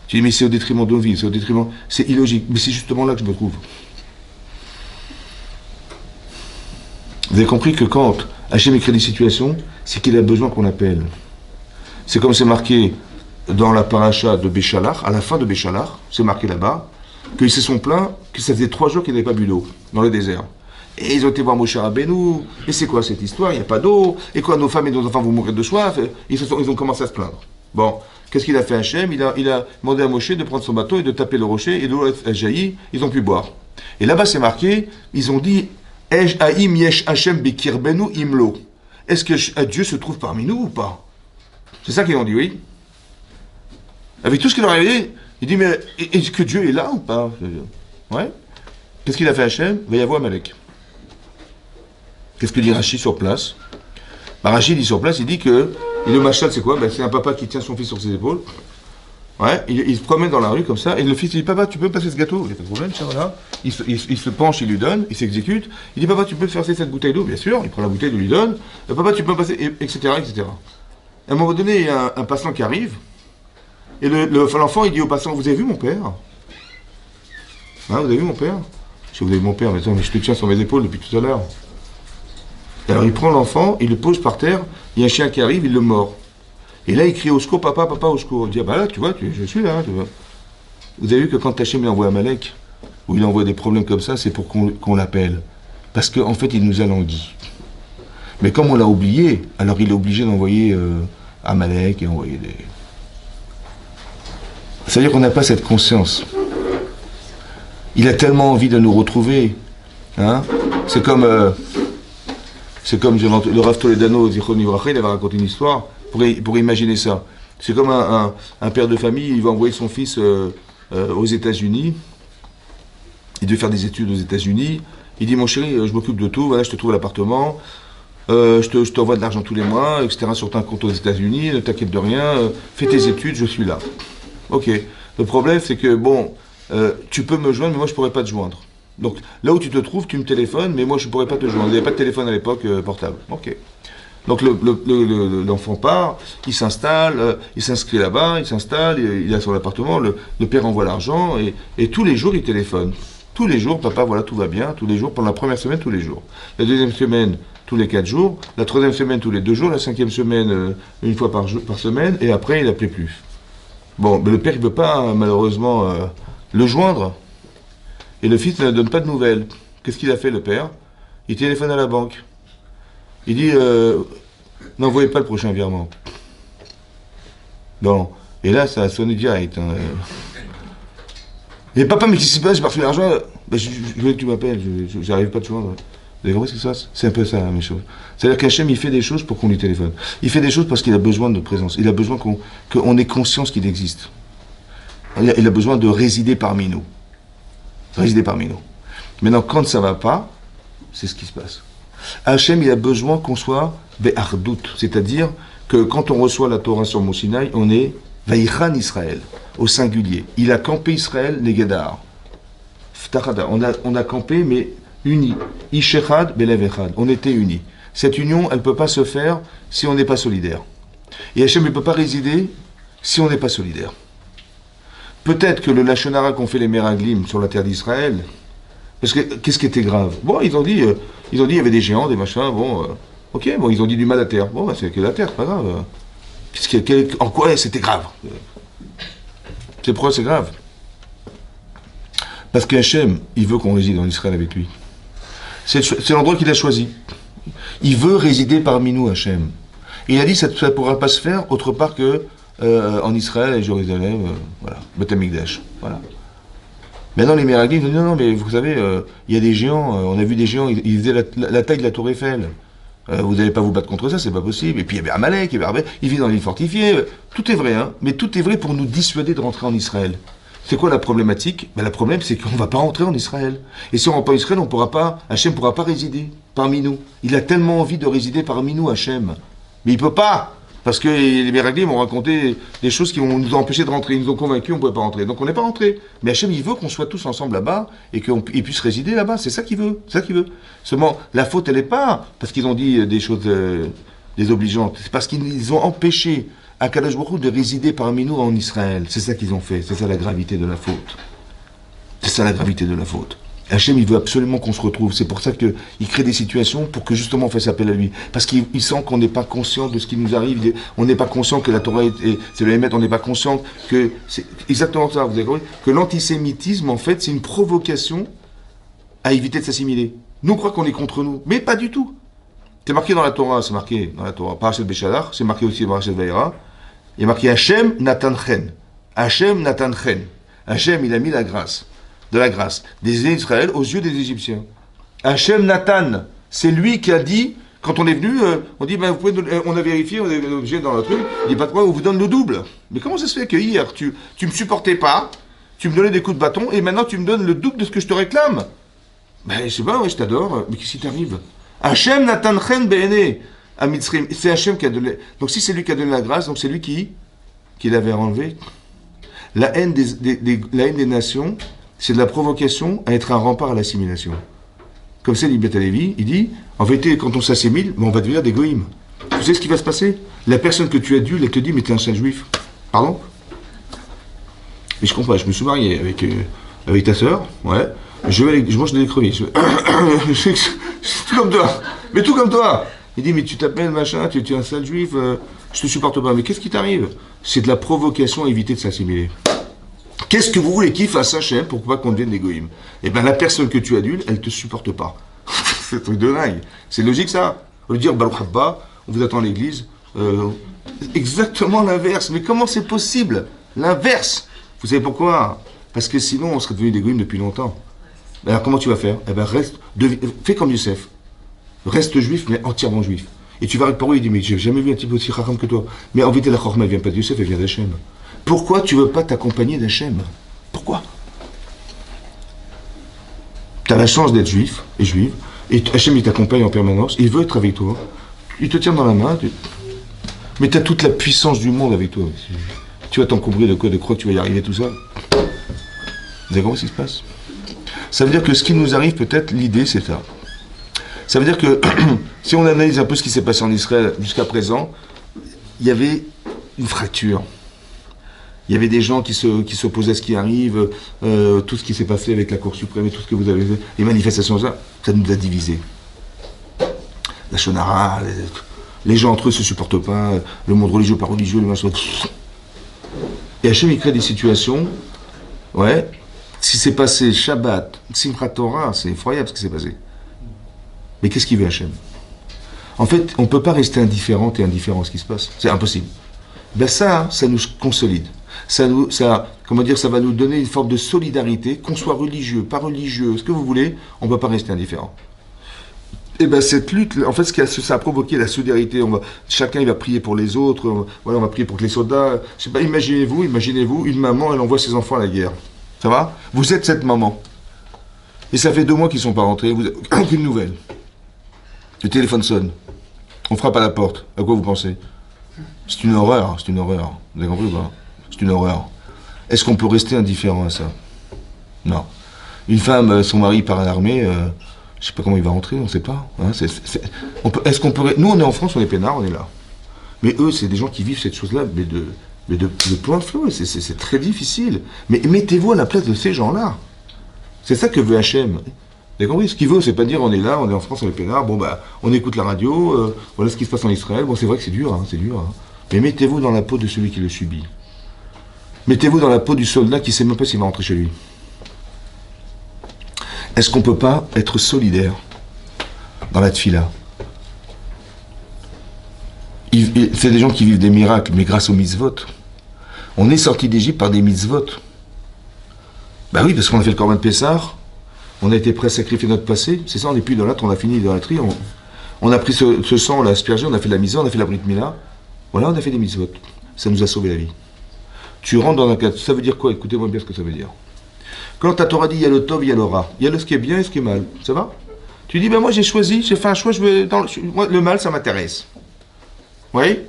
Tu dis mais c'est au détriment de nos vies, c'est au détriment. C'est illogique. Mais c'est justement là que je me trouve. Vous avez compris que quand Hachem écrit des situations, c'est qu'il a besoin qu'on appelle. C'est comme c'est marqué dans la paracha de Béchalach, à la fin de Béchalach, c'est marqué là-bas, qu'ils se sont plaints que ça faisait 3 jours qu'ils n'avaient pas bu d'eau dans le désert. Et ils ont été voir Moshe Rabbeinu, et c'est quoi cette histoire? Il n'y a pas d'eau, et quoi, nos femmes et nos enfants vont mourir de soif? Ils ont commencé à se plaindre. Bon, qu'est-ce qu'il a fait Hachem? Il a demandé à Moshe de prendre son bateau et de taper le rocher, et l'eau a jailli, ils ont pu boire. Et là-bas c'est marqué, ils ont dit, Haïm yesh Hachem bekirbenu imlo. Est-ce que Dieu se trouve parmi nous ou pas? C'est ça qu'ils ont dit, oui. Avec tout ce qu'il leur avait dit, il dit, mais est-ce que Dieu est là ou pas? Ouais. Qu'est-ce qu'il a fait Hachem? Il va y avoir Amalek. Qu'est-ce que dit Rachid sur place? Rachid dit sur place, il dit que, et le machal c'est quoi? C'est un papa qui tient son fils sur ses épaules. Ouais, il se promène dans la rue comme ça, et le fils dit, papa, tu peux passer ce gâteau? Il n'y a pas de problème, tiens, voilà. Il se penche, il lui donne, il s'exécute. Il dit, papa, tu peux faire cette bouteille d'eau? Bien sûr, il prend la bouteille, il lui donne. Papa, tu peux passer, etc., etc. À un moment donné, il y a un passant qui arrive, et l'enfant, il dit au passant, vous avez vu mon père? Hein, vous avez vu mon père? Si vous avez mon père, mais je te tiens sur mes épaules depuis tout à l'heure. Alors il prend l'enfant, il le pose par terre, il y a un chien qui arrive, il le mord. Et là il crie au secours, papa, papa, au secours. Il dit, ah bah là, tu vois, je suis là. Tu vois. Vous avez vu que quand Hachem il envoie Amalek, ou il envoie des problèmes comme ça, c'est pour qu'on l'appelle. Parce qu'en fait, il nous a languis. Mais comme on l'a oublié, alors il est obligé d'envoyer Amalek et envoyer des... C'est-à-dire qu'on n'a pas cette conscience. Il a tellement envie de nous retrouver. Hein, c'est comme le Rav Toledano, Zichron Livracha, il avait raconté une histoire pour imaginer ça. C'est comme un père de famille, il va envoyer son fils aux États-Unis. Il devait faire des études aux États-Unis. Il dit, mon chéri, je m'occupe de tout, voilà, je te trouve l'appartement, je t'envoie de l'argent tous les mois, etc., sur ton compte aux États-Unis, ne t'inquiète de rien, fais tes études, je suis là. Ok. Le problème, c'est que, bon, tu peux me joindre, mais moi, je ne pourrais pas te joindre. Donc, là où tu te trouves, tu me téléphones, mais moi, je ne pourrais pas te joindre. Il n'y avait pas de téléphone à l'époque portable. Ok. Donc, l'enfant part, il s'installe, il s'inscrit là-bas, il s'installe, il a son appartement, le père envoie l'argent, et tous les jours, il téléphone. Tous les jours, papa, voilà, tout va bien, tous les jours, pendant la première semaine, tous les jours. La deuxième semaine, tous les 4 jours. La troisième semaine, tous les 2 jours. La cinquième semaine, une fois par semaine. Et après, il n'appelait plus. Bon, mais le père, il ne peut pas, malheureusement, le joindre. Et le fils ne donne pas de nouvelles. Qu'est-ce qu'il a fait, le père? Il téléphone à la banque. Il dit, n'envoyez pas le prochain virement. Bon. Et là, ça a sonné direct. Hein. Et papa, mais qu'est-ce qui se passe? J'ai pas reçu l'argent. Ben, je voulais que tu m'appelles, j'arrive pas à te joindre. Vous avez compris ce qui se passe? C'est un peu ça, la même chose. C'est-à-dire qu'Hachem, il fait des choses pour qu'on lui téléphone. Il fait des choses parce qu'il a besoin de notre présence. Il a besoin qu'on ait conscience qu'il existe. Il a besoin de résider parmi nous. Résider parmi nous. Maintenant, quand ça va pas, c'est ce qui se passe. Hachem, il a besoin qu'on soit be'ardout. C'est-à-dire que quand on reçoit la Torah sur Mont Sinaï, on est Vaïchan Israël, au singulier. Il a campé Israël, Negedar. On a campé, mais unis. Ishechad, Belev Echad. On était unis. Cette union, elle ne peut pas se faire si on n'est pas solidaire. Et Hachem ne peut pas résider si on n'est pas solidaire. Peut-être que le Lachon Hara qu'ont fait les Meraglim sur la terre d'Israël, parce que qu'est-ce qui était grave? Bon, ils ont dit il y avait des géants, des machins, bon, ok, bon, ils ont dit du mal à terre. Bon, bah, c'est que la terre, c'est pas grave. En quoi c'était grave? C'est pourquoi c'est grave? Parce que Hachem, il veut qu'on réside en Israël avec lui. C'est l'endroit qu'il a choisi. Il veut résider parmi nous, Hachem. Et il a dit que ça ne pourra pas se faire autre part que en Israël et Jérusalem, voilà, Beth Amikdash, voilà. Maintenant les Meraglim disent non, mais vous savez, il y a des géants, on a vu des géants, ils faisaient la taille de la tour Eiffel. Vous n'allez pas vous battre contre ça, c'est pas possible. Et puis il y avait Amalek, il vit dans l'île fortifiée. Tout est vrai, hein, mais tout est vrai pour nous dissuader de rentrer en Israël. C'est quoi la problématique? Ben, le problème, c'est qu'on ne va pas rentrer en Israël. Et si on rentre en Israël, Hachem ne pourra pas résider parmi nous. Il a tellement envie de résider parmi nous, Hachem. Mais il ne peut pas. Parce que les Meraglim m'ont raconté des choses qui nous ont empêché de rentrer. Ils nous ont convaincus qu'on ne pouvait pas rentrer. Donc on n'est pas rentré. Mais Hachem, il veut qu'on soit tous ensemble là-bas et qu'on puisse résider là-bas. C'est ça qu'il veut. C'est ça qu'il veut. Seulement, la faute, elle n'est pas parce qu'ils ont dit des choses désobligeantes. C'est parce qu'ils ont empêché Akadosh Baruch Hu de résider parmi nous en Israël. C'est ça qu'ils ont fait. C'est ça la gravité de la faute. C'est ça la gravité de la faute. Hachem, il veut absolument qu'on se retrouve. C'est pour ça qu'il crée des situations pour que justement on fasse appel à lui. Parce qu'il sent qu'on n'est pas conscient de ce qui nous arrive. On n'est pas conscient que la Torah c'est le Hémet. On n'est pas conscient que c'est exactement ça. Vous avez compris? Que l'antisémitisme, en fait, c'est une provocation à éviter de s'assimiler. Nous, on croit qu'on est contre nous. Mais pas du tout. C'est marqué dans la Torah. C'est marqué dans la Torah. Parashat Béchalach. C'est marqué aussi dans Parashat Vaïra. Il y a marqué Hachem Natan Chen. Hachem Natan Chen. Hachem, il a mis la grâce. De la grâce des Israël aux yeux des Égyptiens. Hachem Nathan, c'est lui qui a dit, quand on est venu, on dit, ben, on a vérifié, on a obligé dans le truc, il dit pas de quoi, on vous donne le double. Mais comment ça se fait que hier, tu me supportais pas, tu me donnais des coups de bâton, et maintenant tu me donnes le double de ce que je te réclame? Ben, je sais pas, ouais, je t'adore, mais qu'est-ce qui t'arrive? Hachem Nathan Chen Bene, à Mitzrim, c'est Hachem qui a donné, donc si c'est lui qui a donné la grâce, donc c'est lui qui l'avait enlevé. La haine des nations, c'est de la provocation à être un rempart à l'assimilation. Comme c'est Libet Alevi, il dit, en vérité, quand on s'assimile, on va devenir des goïms. Tu sais ce qui va se passer? La personne que tu adules, elle te dit, mais t'es un sale juif. Pardon? Mais je comprends, je me suis marié avec ta sœur, ouais. je mange des écrevisses. Je suis tout comme toi. Mais tout comme toi. Il dit, mais tu t'appelles machin, tu es un sale juif, je te supporte pas. Mais qu'est-ce qui t'arrive? C'est de la provocation à éviter de s'assimiler. Qu'est-ce que vous voulez qu'il fasse Hachem pour pas qu'on devienne des goïms? Eh bien, la personne que tu adules, elle te supporte pas. C'est un truc de dingue. C'est logique ça. On veut dire, Baruch Haba, on vous attend à l'église. Exactement l'inverse. Mais comment c'est possible? L'inverse. Vous savez pourquoi? Parce que sinon, on serait devenu des goïms depuis longtemps. Alors comment tu vas faire? Eh bien, fais comme Youssef. Reste juif, mais entièrement juif. Et tu vas avec Paro, il dit, mais j'ai jamais vu un type aussi racham que toi. Mais en vérité, la chorma, elle vient pas de Youssef, elle vient d'Hachem. Pourquoi tu veux pas t'accompagner d'Hachem? Pourquoi? Tu as la chance d'être juif et juive, et Hachem, il t'accompagne en permanence, il veut être avec toi. Il te tient dans la main, mais tu as toute la puissance du monde avec toi. Tu vas t'encombrer de quoi? De croire que tu vas y arriver tout seul? Vous avez compris ce qui se passe? Ça veut dire que ce qui nous arrive, peut-être, l'idée, c'est ça. Ça veut dire que, si on analyse un peu ce qui s'est passé en Israël jusqu'à présent, il y avait une fracture. Il y avait des gens qui s'opposaient à ce qui arrive, tout ce qui s'est passé avec la Cour suprême et tout ce que vous avez vu, les manifestations, ça nous a divisés. La Shonara, les gens entre eux ne se supportent pas, le monde religieux par religieux, les machins. Et Hachem, il crée des situations, ouais, ce qui s'est passé, Shabbat, Simchat Torah, c'est effroyable ce qui s'est passé. Mais qu'est-ce qu'il veut Hachem? En fait, on ne peut pas rester indifférent et indifférent à ce qui se passe. C'est impossible. Ben ça nous consolide. Ça va nous donner une forme de solidarité, qu'on soit religieux, pas religieux, ce que vous voulez, on ne peut pas rester indifférent. Et bien cette lutte, en fait, ça a provoqué la solidarité. Chacun il va prier pour les autres, on va prier pour que les soldats. Je sais pas, imaginez-vous, une maman, elle envoie ses enfants à la guerre. Ça va? Vous êtes cette maman. Et ça fait 2 mois qu'ils ne sont pas rentrés, vous n'avez aucune nouvelle. Le téléphone sonne. On frappe à la porte. À quoi vous pensez? C'est une horreur, c'est une horreur. Vous avez compris ou pas? C'est une horreur. Est-ce qu'on peut rester indifférent à ça? Non. Une femme, son mari part à l'armée, je ne sais pas comment il va rentrer, on ne sait pas. Hein, est-ce qu'on peut... Nous, on est en France, on est peinards, on est là. Mais eux, c'est des gens qui vivent cette chose-là, mais de plein de feu. C'est très difficile. Mais mettez-vous à la place de ces gens-là. C'est ça que veut Hachem. Vous avez compris? Ce qu'il veut, c'est pas dire on est là, on est en France, on est peinards, bon bah, on écoute la radio, voilà ce qui se passe en Israël. Bon, c'est vrai que c'est dur, c'est dur. Mais mettez-vous dans la peau de celui qui le subit. Mettez-vous dans la peau du soldat qui ne sait même pas s'il va rentrer chez lui. Est-ce qu'on ne peut pas être solidaire dans la tfila? C'est des gens qui vivent des miracles, mais grâce aux mitzvot. On est sorti d'Égypte par des mitzvot. Ben oui, parce qu'on a fait le Corban de Pessah, on a été prêt à sacrifier notre passé, c'est ça, on n'est plus idolâtre, on a fini l'idolâtrie, on a pris ce sang, on l'a aspergé, on a fait de la misère, on a fait la Brit Mila. Voilà, on a fait des mitzvot. Ça nous a sauvé la vie. Tu rentres dans un cadre. Ça veut dire quoi? Écoutez-moi bien ce que ça veut dire. Quand ta Torah dit il y a le tov, il y a le ra. Il y a ce qui est bien et ce qui est mal. Ça va? Tu dis, ben moi j'ai choisi, j'ai fait un choix, moi, le mal ça m'intéresse. Oui?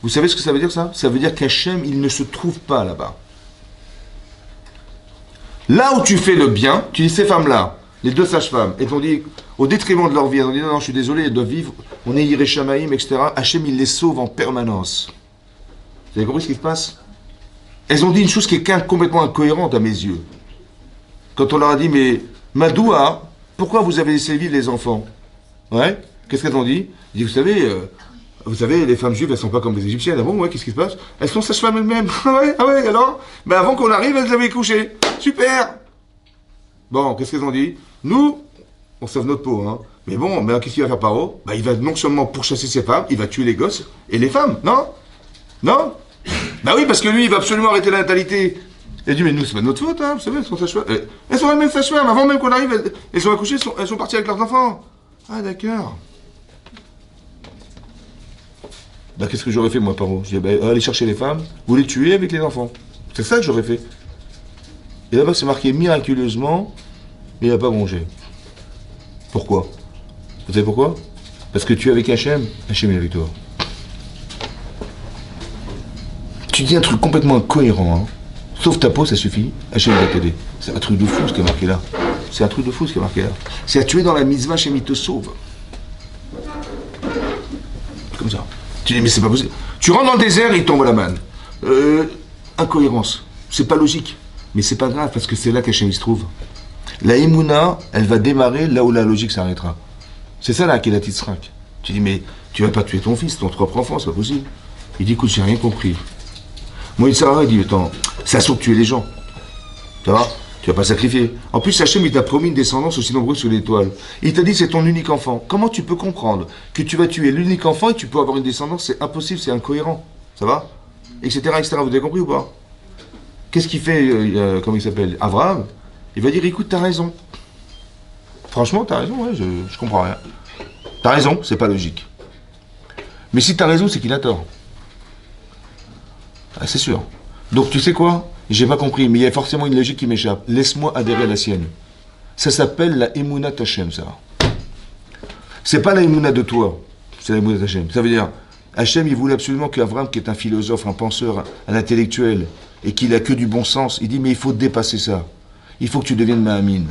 Vous savez ce que ça veut dire ça? Ça veut dire qu'Hachem, il ne se trouve pas là-bas. Là où tu fais le bien, tu dis ces femmes-là, les 2 sages-femmes, elles t'ont dit, au détriment de leur vie, elles ont dit non, je suis désolé, elles doivent vivre, on est Yireh Shamaïm, etc. Hachem, il les sauve en permanence. Vous avez compris ce qui se passe? Elles ont dit une chose qui est complètement incohérente à mes yeux. Quand on leur a dit, mais Madoua, pourquoi vous avez laissé vivre les enfants? Ouais? Qu'est-ce qu'elles ont dit? Ils disent, vous savez, les femmes juives, elles sont pas comme les Égyptiennes. Ah bon, ouais, qu'est-ce qui se passe? Elles sont sages-femmes elles-mêmes. Ah ouais, alors? Mais avant qu'on arrive, elles avaient couché. Super! Bon, qu'est-ce qu'elles ont dit? Nous, on sauve notre peau, hein. Mais bon, mais qu'est-ce qu'il va faire Paro? Bah, il va non seulement pourchasser ses femmes, il va tuer les gosses et les femmes, non? Non? Bah oui, parce que lui, il va absolument arrêter la natalité. Il dit, mais nous, c'est pas de notre faute, hein, vous savez, elles sont sages-femmes. Elles sont elles-mêmes sages-femmes, avant même qu'on arrive, elles ont accouché, elles sont parties avec leurs enfants. Ah, d'accord. Bah, qu'est-ce que j'aurais fait, moi, Paro? Je dis, bah, allez chercher les femmes, vous les tuez avec les enfants. C'est ça que j'aurais fait. Et là-bas, c'est marqué miraculeusement, mais il n'a pas mangé. Pourquoi? Vous savez pourquoi? Parce que tu es avec Hachem, Hachem est avec toi. Tu dis un truc complètement incohérent, hein. Sauf ta peau, ça suffit, Hachem va t'aider. C'est un truc de fou ce qui est marqué là. C'est un truc de fou ce qui est marqué là. C'est à tuer dans la mitzvah, Hachem il te sauve. Comme ça. Tu dis, mais c'est pas possible. Tu rentres dans le désert et il tombe la manne. Incohérence. C'est pas logique. Mais c'est pas grave parce que c'est là qu'Hachem il se trouve. La Emouna, elle va démarrer là où la logique s'arrêtera. C'est ça la Akedat Yitzhak. Tu dis, mais tu vas pas tuer ton fils, ton propre enfant, c'est pas possible. Il dit, écoute, j'ai rien compris. Moi, il dit, attends, c'est assaut de tuer les gens. Ça va? Tu vas pas sacrifier. En plus, Hachem, il t'a promis une descendance aussi nombreuse que l'étoile. Il t'a dit, c'est ton unique enfant. Comment tu peux comprendre que tu vas tuer l'unique enfant et tu peux avoir une descendance? C'est impossible, c'est incohérent. Ça va? Etc., etc. Vous avez compris ou pas? Qu'est-ce qu'il fait, comment il s'appelle? Abraham? Il va dire, écoute, t'as raison. Franchement, t'as raison, ouais, je comprends rien. T'as raison, c'est pas logique. Mais si t'as raison, c'est qu'il a tort. Ah, c'est sûr. Donc, tu sais quoi? J'ai pas compris, mais il y a forcément une logique qui m'échappe. Laisse-moi adhérer à la sienne. Ça s'appelle la Emouna Tachem, ça. C'est pas la Emouna de toi, c'est la Emouna Tachem. Ça veut dire, Hachem, il voulait absolument qu'Avram, qui est un philosophe, un penseur, un intellectuel, et qu'il a que du bon sens, il dit, mais il faut dépasser ça. Il faut que tu deviennes Mahamine.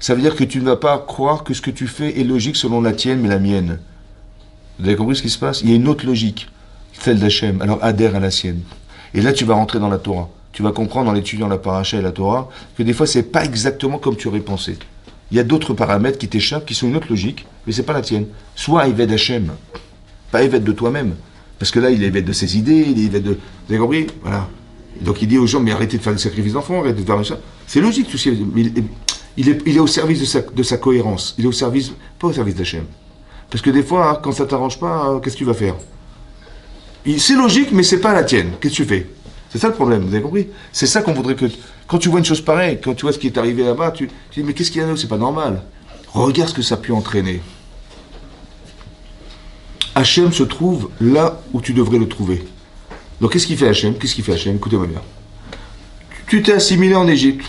Ça veut dire que tu ne vas pas croire que ce que tu fais est logique selon la tienne, mais la mienne. Vous avez compris ce qui se passe? Il y a une autre logique, celle d'Hachem. Alors adhère à la sienne. Et là, tu vas rentrer dans la Torah. Tu vas comprendre en étudiant la paracha et la Torah que des fois, c'est pas exactement comme tu aurais pensé. Il y a d'autres paramètres qui t'échappent, qui sont une autre logique, mais c'est pas la tienne. Soit Eved Hachem, pas Eved de toi-même. Parce que là, il est Eved de ses idées, il est Eved de... Vous avez compris? Voilà. Et donc il dit aux gens, mais arrêtez de faire des sacrifices d'enfants, arrêtez de faire ça. C'est logique, tout ça. Il est au service de sa cohérence. Il est au service, pas au service d'Hachem. Parce que des fois, hein, quand ça t'arrange pas, qu'est-ce que tu vas faire? C'est logique, mais c'est pas la tienne. Qu'est-ce que tu fais? C'est ça le problème, vous avez compris? C'est ça qu'on voudrait que... Quand tu vois une chose pareille, quand tu vois ce qui est arrivé là-bas, tu dis, mais qu'est-ce qu'il y a là? C'est pas normal. Regarde ce que ça a pu entraîner. Hachem se trouve là où tu devrais le trouver. Donc qu'est-ce qu'il fait Hachem? Qu'est-ce qu'il fait Hachem? Écoutez-moi bien. Tu t'es assimilé en Égypte.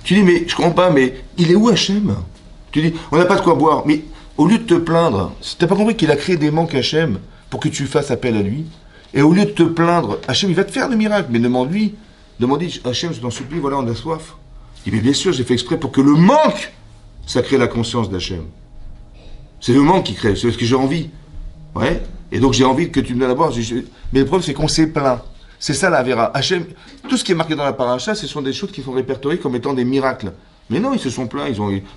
Tu dis, mais je comprends pas, mais il est où Hachem? Tu dis, on n'a pas de quoi boire. Mais au lieu de te plaindre, t'as pas compris qu'il a créé des manques Hachem pour que tu fasses appel à lui? Et au lieu de te plaindre, Hachem, il va te faire le miracle, mais demande-lui. Demande-lui, Hachem, je t'en supplie, voilà, on a soif. Il dit, mais bien sûr, j'ai fait exprès pour que le manque, ça crée la conscience d'Hachem. C'est le manque qui crée, c'est ce que j'ai envie. Ouais. Et donc j'ai envie que tu me donnes à boire. Mais le problème, c'est qu'on s'est plaint. C'est ça la Vera. Hachem, tout ce qui est marqué dans la paracha, ce sont des choses qui sont répertoriées comme étant des miracles. Mais non, ils se sont plaints,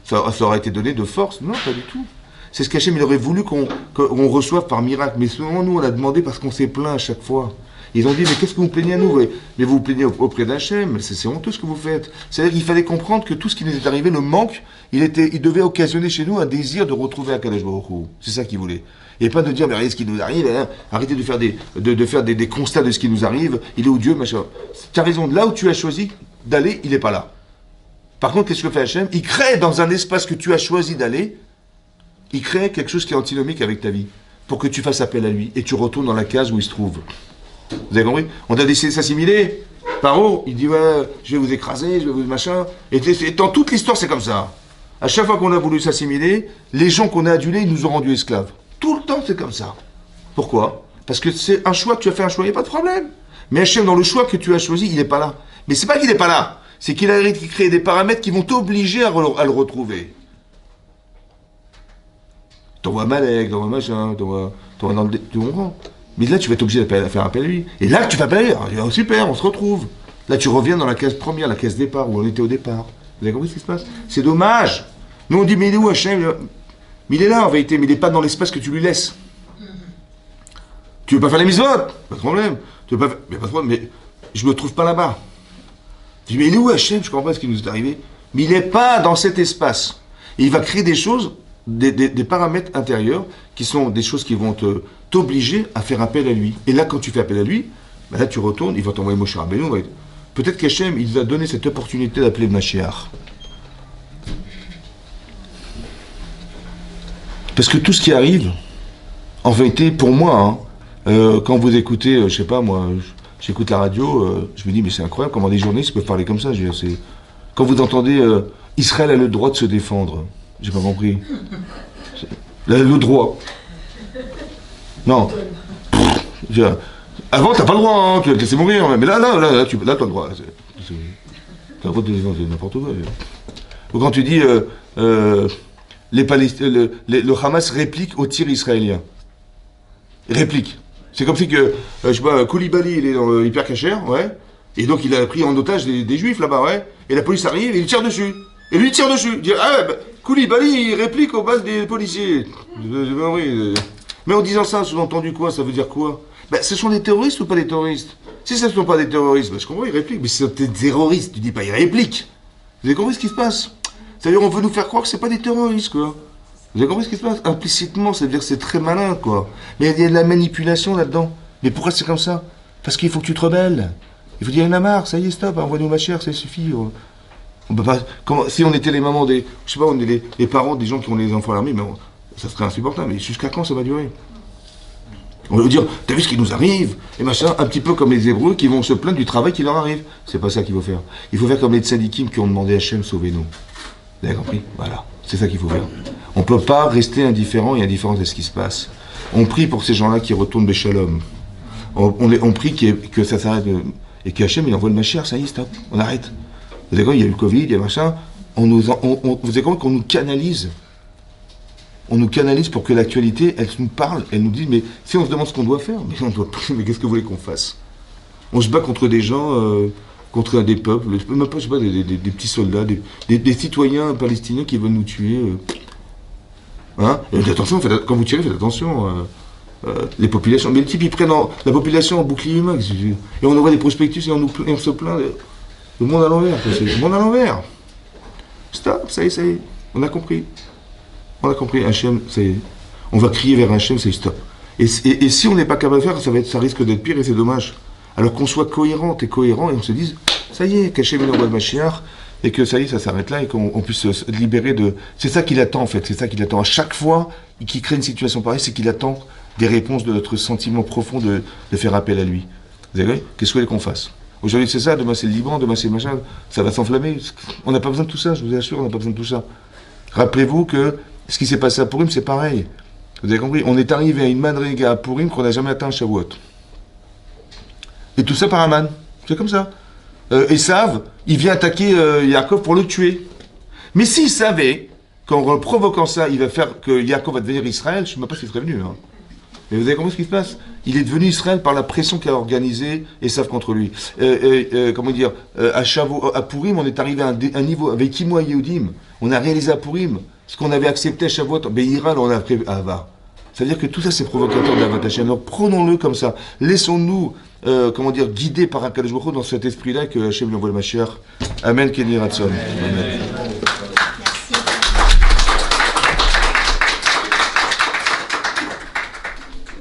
ça aurait été donné de force. Non, pas du tout. C'est ce qu'Hachem, il aurait voulu qu'on reçoive par miracle. Mais souvent, nous, on a demandé parce qu'on s'est plaint à chaque fois. Ils ont dit, mais qu'est-ce que vous plaignez à nous? Mais vous vous plaignez auprès d'Hachem. C'est honteux ce que vous faites. C'est-à-dire qu'il fallait comprendre que tout ce qui nous est arrivé, le manque, il devait occasionner chez nous un désir de retrouver Akadosh Baruch Hu. C'est ça qu'il voulait. Et pas de dire, mais regardez ce qui nous arrive, hein. Arrêtez de faire des constats de ce qui nous arrive, il est où Dieu, machin. Tu as raison, là où tu as choisi d'aller, il n'est pas là. Par contre, qu'est-ce que fait Hachem? Il crée dans un espace que tu as choisi d'aller, il crée quelque chose qui est antinomique avec ta vie, pour que tu fasses appel à lui, et tu retournes dans la case où il se trouve. Vous avez compris? On a décidé de s'assimiler. Paro, il dit, ouais, je vais vous écraser, je vais vous machin. Et dans toute l'histoire, c'est comme ça. À chaque fois qu'on a voulu s'assimiler, les gens qu'on a adulés, ils nous ont rendus esclaves. Tout le temps, c'est comme ça. Pourquoi? Parce que c'est un choix, tu as fait un choix, il n'y a pas de problème. Mais Hachem, dans le choix que tu as choisi, il n'est pas là. Mais c'est pas qu'il n'est pas là, c'est qu'il a créé des paramètres qui vont t'obliger à le retrouver. T'envoies Malek, t'envoies machin, t'envoies dans le... Tu comprends? Mais là, tu vas être obligé de faire appel à lui. Et là, tu fais appel à lui. Alors, super, on se retrouve. Là, tu reviens dans la case première, la case départ, où on était au départ. Vous avez compris ce qui se passe? C'est dommage. Nous, on dit, mais il est où Hachem? Mais il est là en vérité, mais il n'est pas dans l'espace que tu lui laisses. Tu veux pas faire les mitzvot? Pas de problème. Tu veux pas faire... Mais pas de problème, mais je me trouve pas là-bas. Tu dis, mais il est où Hachem? Je comprends pas ce qui nous est arrivé. Mais il n'est pas dans cet espace. Et il va créer des choses, des paramètres intérieurs, qui sont des choses qui vont t'obliger à faire appel à lui. Et là, quand tu fais appel à lui, ben là tu retournes, il va t'envoyer Moshe Rabbeinu. Peut-être qu'Hachem, il va donner cette opportunité d'appeler le Mashiach. Parce que tout ce qui arrive, en vérité, pour moi, hein, quand vous écoutez, je sais pas moi, j'écoute la radio, je me dis, mais c'est incroyable comment des journalistes peuvent parler comme ça. Je veux dire, quand vous entendez Israël a le droit de se défendre, j'ai pas compris. Le droit. Non. Avant, t'as pas le droit, hein, tu vas te laisser mourir. Mais là, tu as le droit. T'as le droit de te défendre, c'est n'importe quoi. Ou quand tu dis. Le Hamas réplique au tir israélien. Réplique. C'est comme si que, je sais pas, Koulibaly, il est dans l'hyper cachère, ouais, et donc il a pris en otage des juifs là-bas, ouais, et la police arrive et il tire dessus. Et lui tire dessus. Il dit, ah ouais, bah, Koulibaly, il réplique aux balles des policiers. Mais en disant ça, sous-entendu quoi? Ça veut dire quoi? Ben, ce sont des terroristes ou pas des terroristes? Si ce ne sont pas des terroristes, ben, je comprends, ils répliquent. Mais si c'est des terroristes, tu dis pas ils répliquent. Vous avez compris ce qui se passe? C'est-à-dire, on veut nous faire croire que c'est pas des terroristes, quoi. Vous avez compris ce qui se passe? Implicitement, ça veut dire que c'est très malin, quoi. Mais il y a de la manipulation là-dedans. Mais pourquoi c'est comme ça? Parce qu'il faut que tu te rebelles. Il faut dire, il y en a marre, ça y est, stop, envoie-nous ma chère, ça suffit. On peut pas, si on était les mamans des, je sais pas, on est les parents des gens qui ont les enfants à l'armée, mais ça serait insupportable. Mais jusqu'à quand ça va durer? On va dire, t'as vu ce qui nous arrive? Et machin, un petit peu comme les Hébreux qui vont se plaindre du travail qui leur arrive. C'est pas ça qu'il faut faire. Il faut faire comme les tzadikim qui ont demandé à Hachem, sauvez-nous. Vous avez compris? Voilà. C'est ça qu'il faut faire. On ne peut pas rester indifférent et indifférent à ce qui se passe. On prie pour ces gens-là qui retournent Béchalom. On prie que ça s'arrête. Et qu'Hachem, il envoie le Mashiach, ça y est, stop. On arrête. Vous avez compris? Il y a eu le Covid, il y a machin. Vous avez compris qu'on nous canalise? On nous canalise pour que l'actualité, elle nous parle, elle nous dit, mais si on se demande ce qu'on doit faire, mais qu'est-ce que vous voulez qu'on fasse? On se bat contre des gens, contre des peuples, même pas, je sais pas, des petits soldats, des citoyens palestiniens qui veulent nous tuer. Hein? Attention, quand vous tirez, faites attention. Les populations, mais le type, ils prennent la population en bouclier humain. Et on envoie des prospectus et on se plaint. Le monde à l'envers, le monde à l'envers. Stop, ça y est, on a compris. On a compris, Hachem, ça y est. On va crier vers Hachem, c'est stop. Et si on n'est pas capable de faire, ça risque d'être pire et c'est dommage. Alors qu'on soit cohérente et cohérent et on se dise, ça y est, qu'Hachem il envoie le Mashiach et que ça y est, ça s'arrête là et qu'on puisse se libérer de... C'est ça qu'il attend en fait, c'est ça qu'il attend. À chaque fois qu'il crée une situation pareille, c'est qu'il attend des réponses de notre sentiment profond de faire appel à lui. Vous avez compris? Qu'est-ce que vous voulez qu'on fasse? Aujourd'hui c'est ça, demain c'est le Liban, demain c'est le machin, ça va s'enflammer. On n'a pas besoin de tout ça, je vous assure, on n'a pas besoin de tout ça. Rappelez-vous que ce qui s'est passé à Purim, c'est pareil. Vous avez compris? On est arrivé à une madriga à Purim qu'on n'a jamais atteint à Shavuot. Et tout ça par Aman. C'est comme ça. Esav, il vient attaquer Yaakov pour le tuer. Mais s'il savait qu'en provoquant ça, il va faire que Yaakov va devenir Israël, je ne sais même pas s'il serait venu. Hein. Mais vous avez compris ce qui se passe? Il est devenu Israël par la pression qu'a organisée Esav contre lui. Comment dire? À Purim, on est arrivé à un niveau avec Imo Yehudim. On a réalisé à Purim ce qu'on avait accepté à Shavuot. Be'ira, on a prévu à Ava. C'est-à-dire que tout ça, c'est provocateur de la Hashem. Alors prenons-le comme ça. Laissons-nous, guider par un Kadosh Baruch Hu dans cet esprit-là que Hachem lui envoie le Mashiach. Amen, Kenny Ratson. Amen.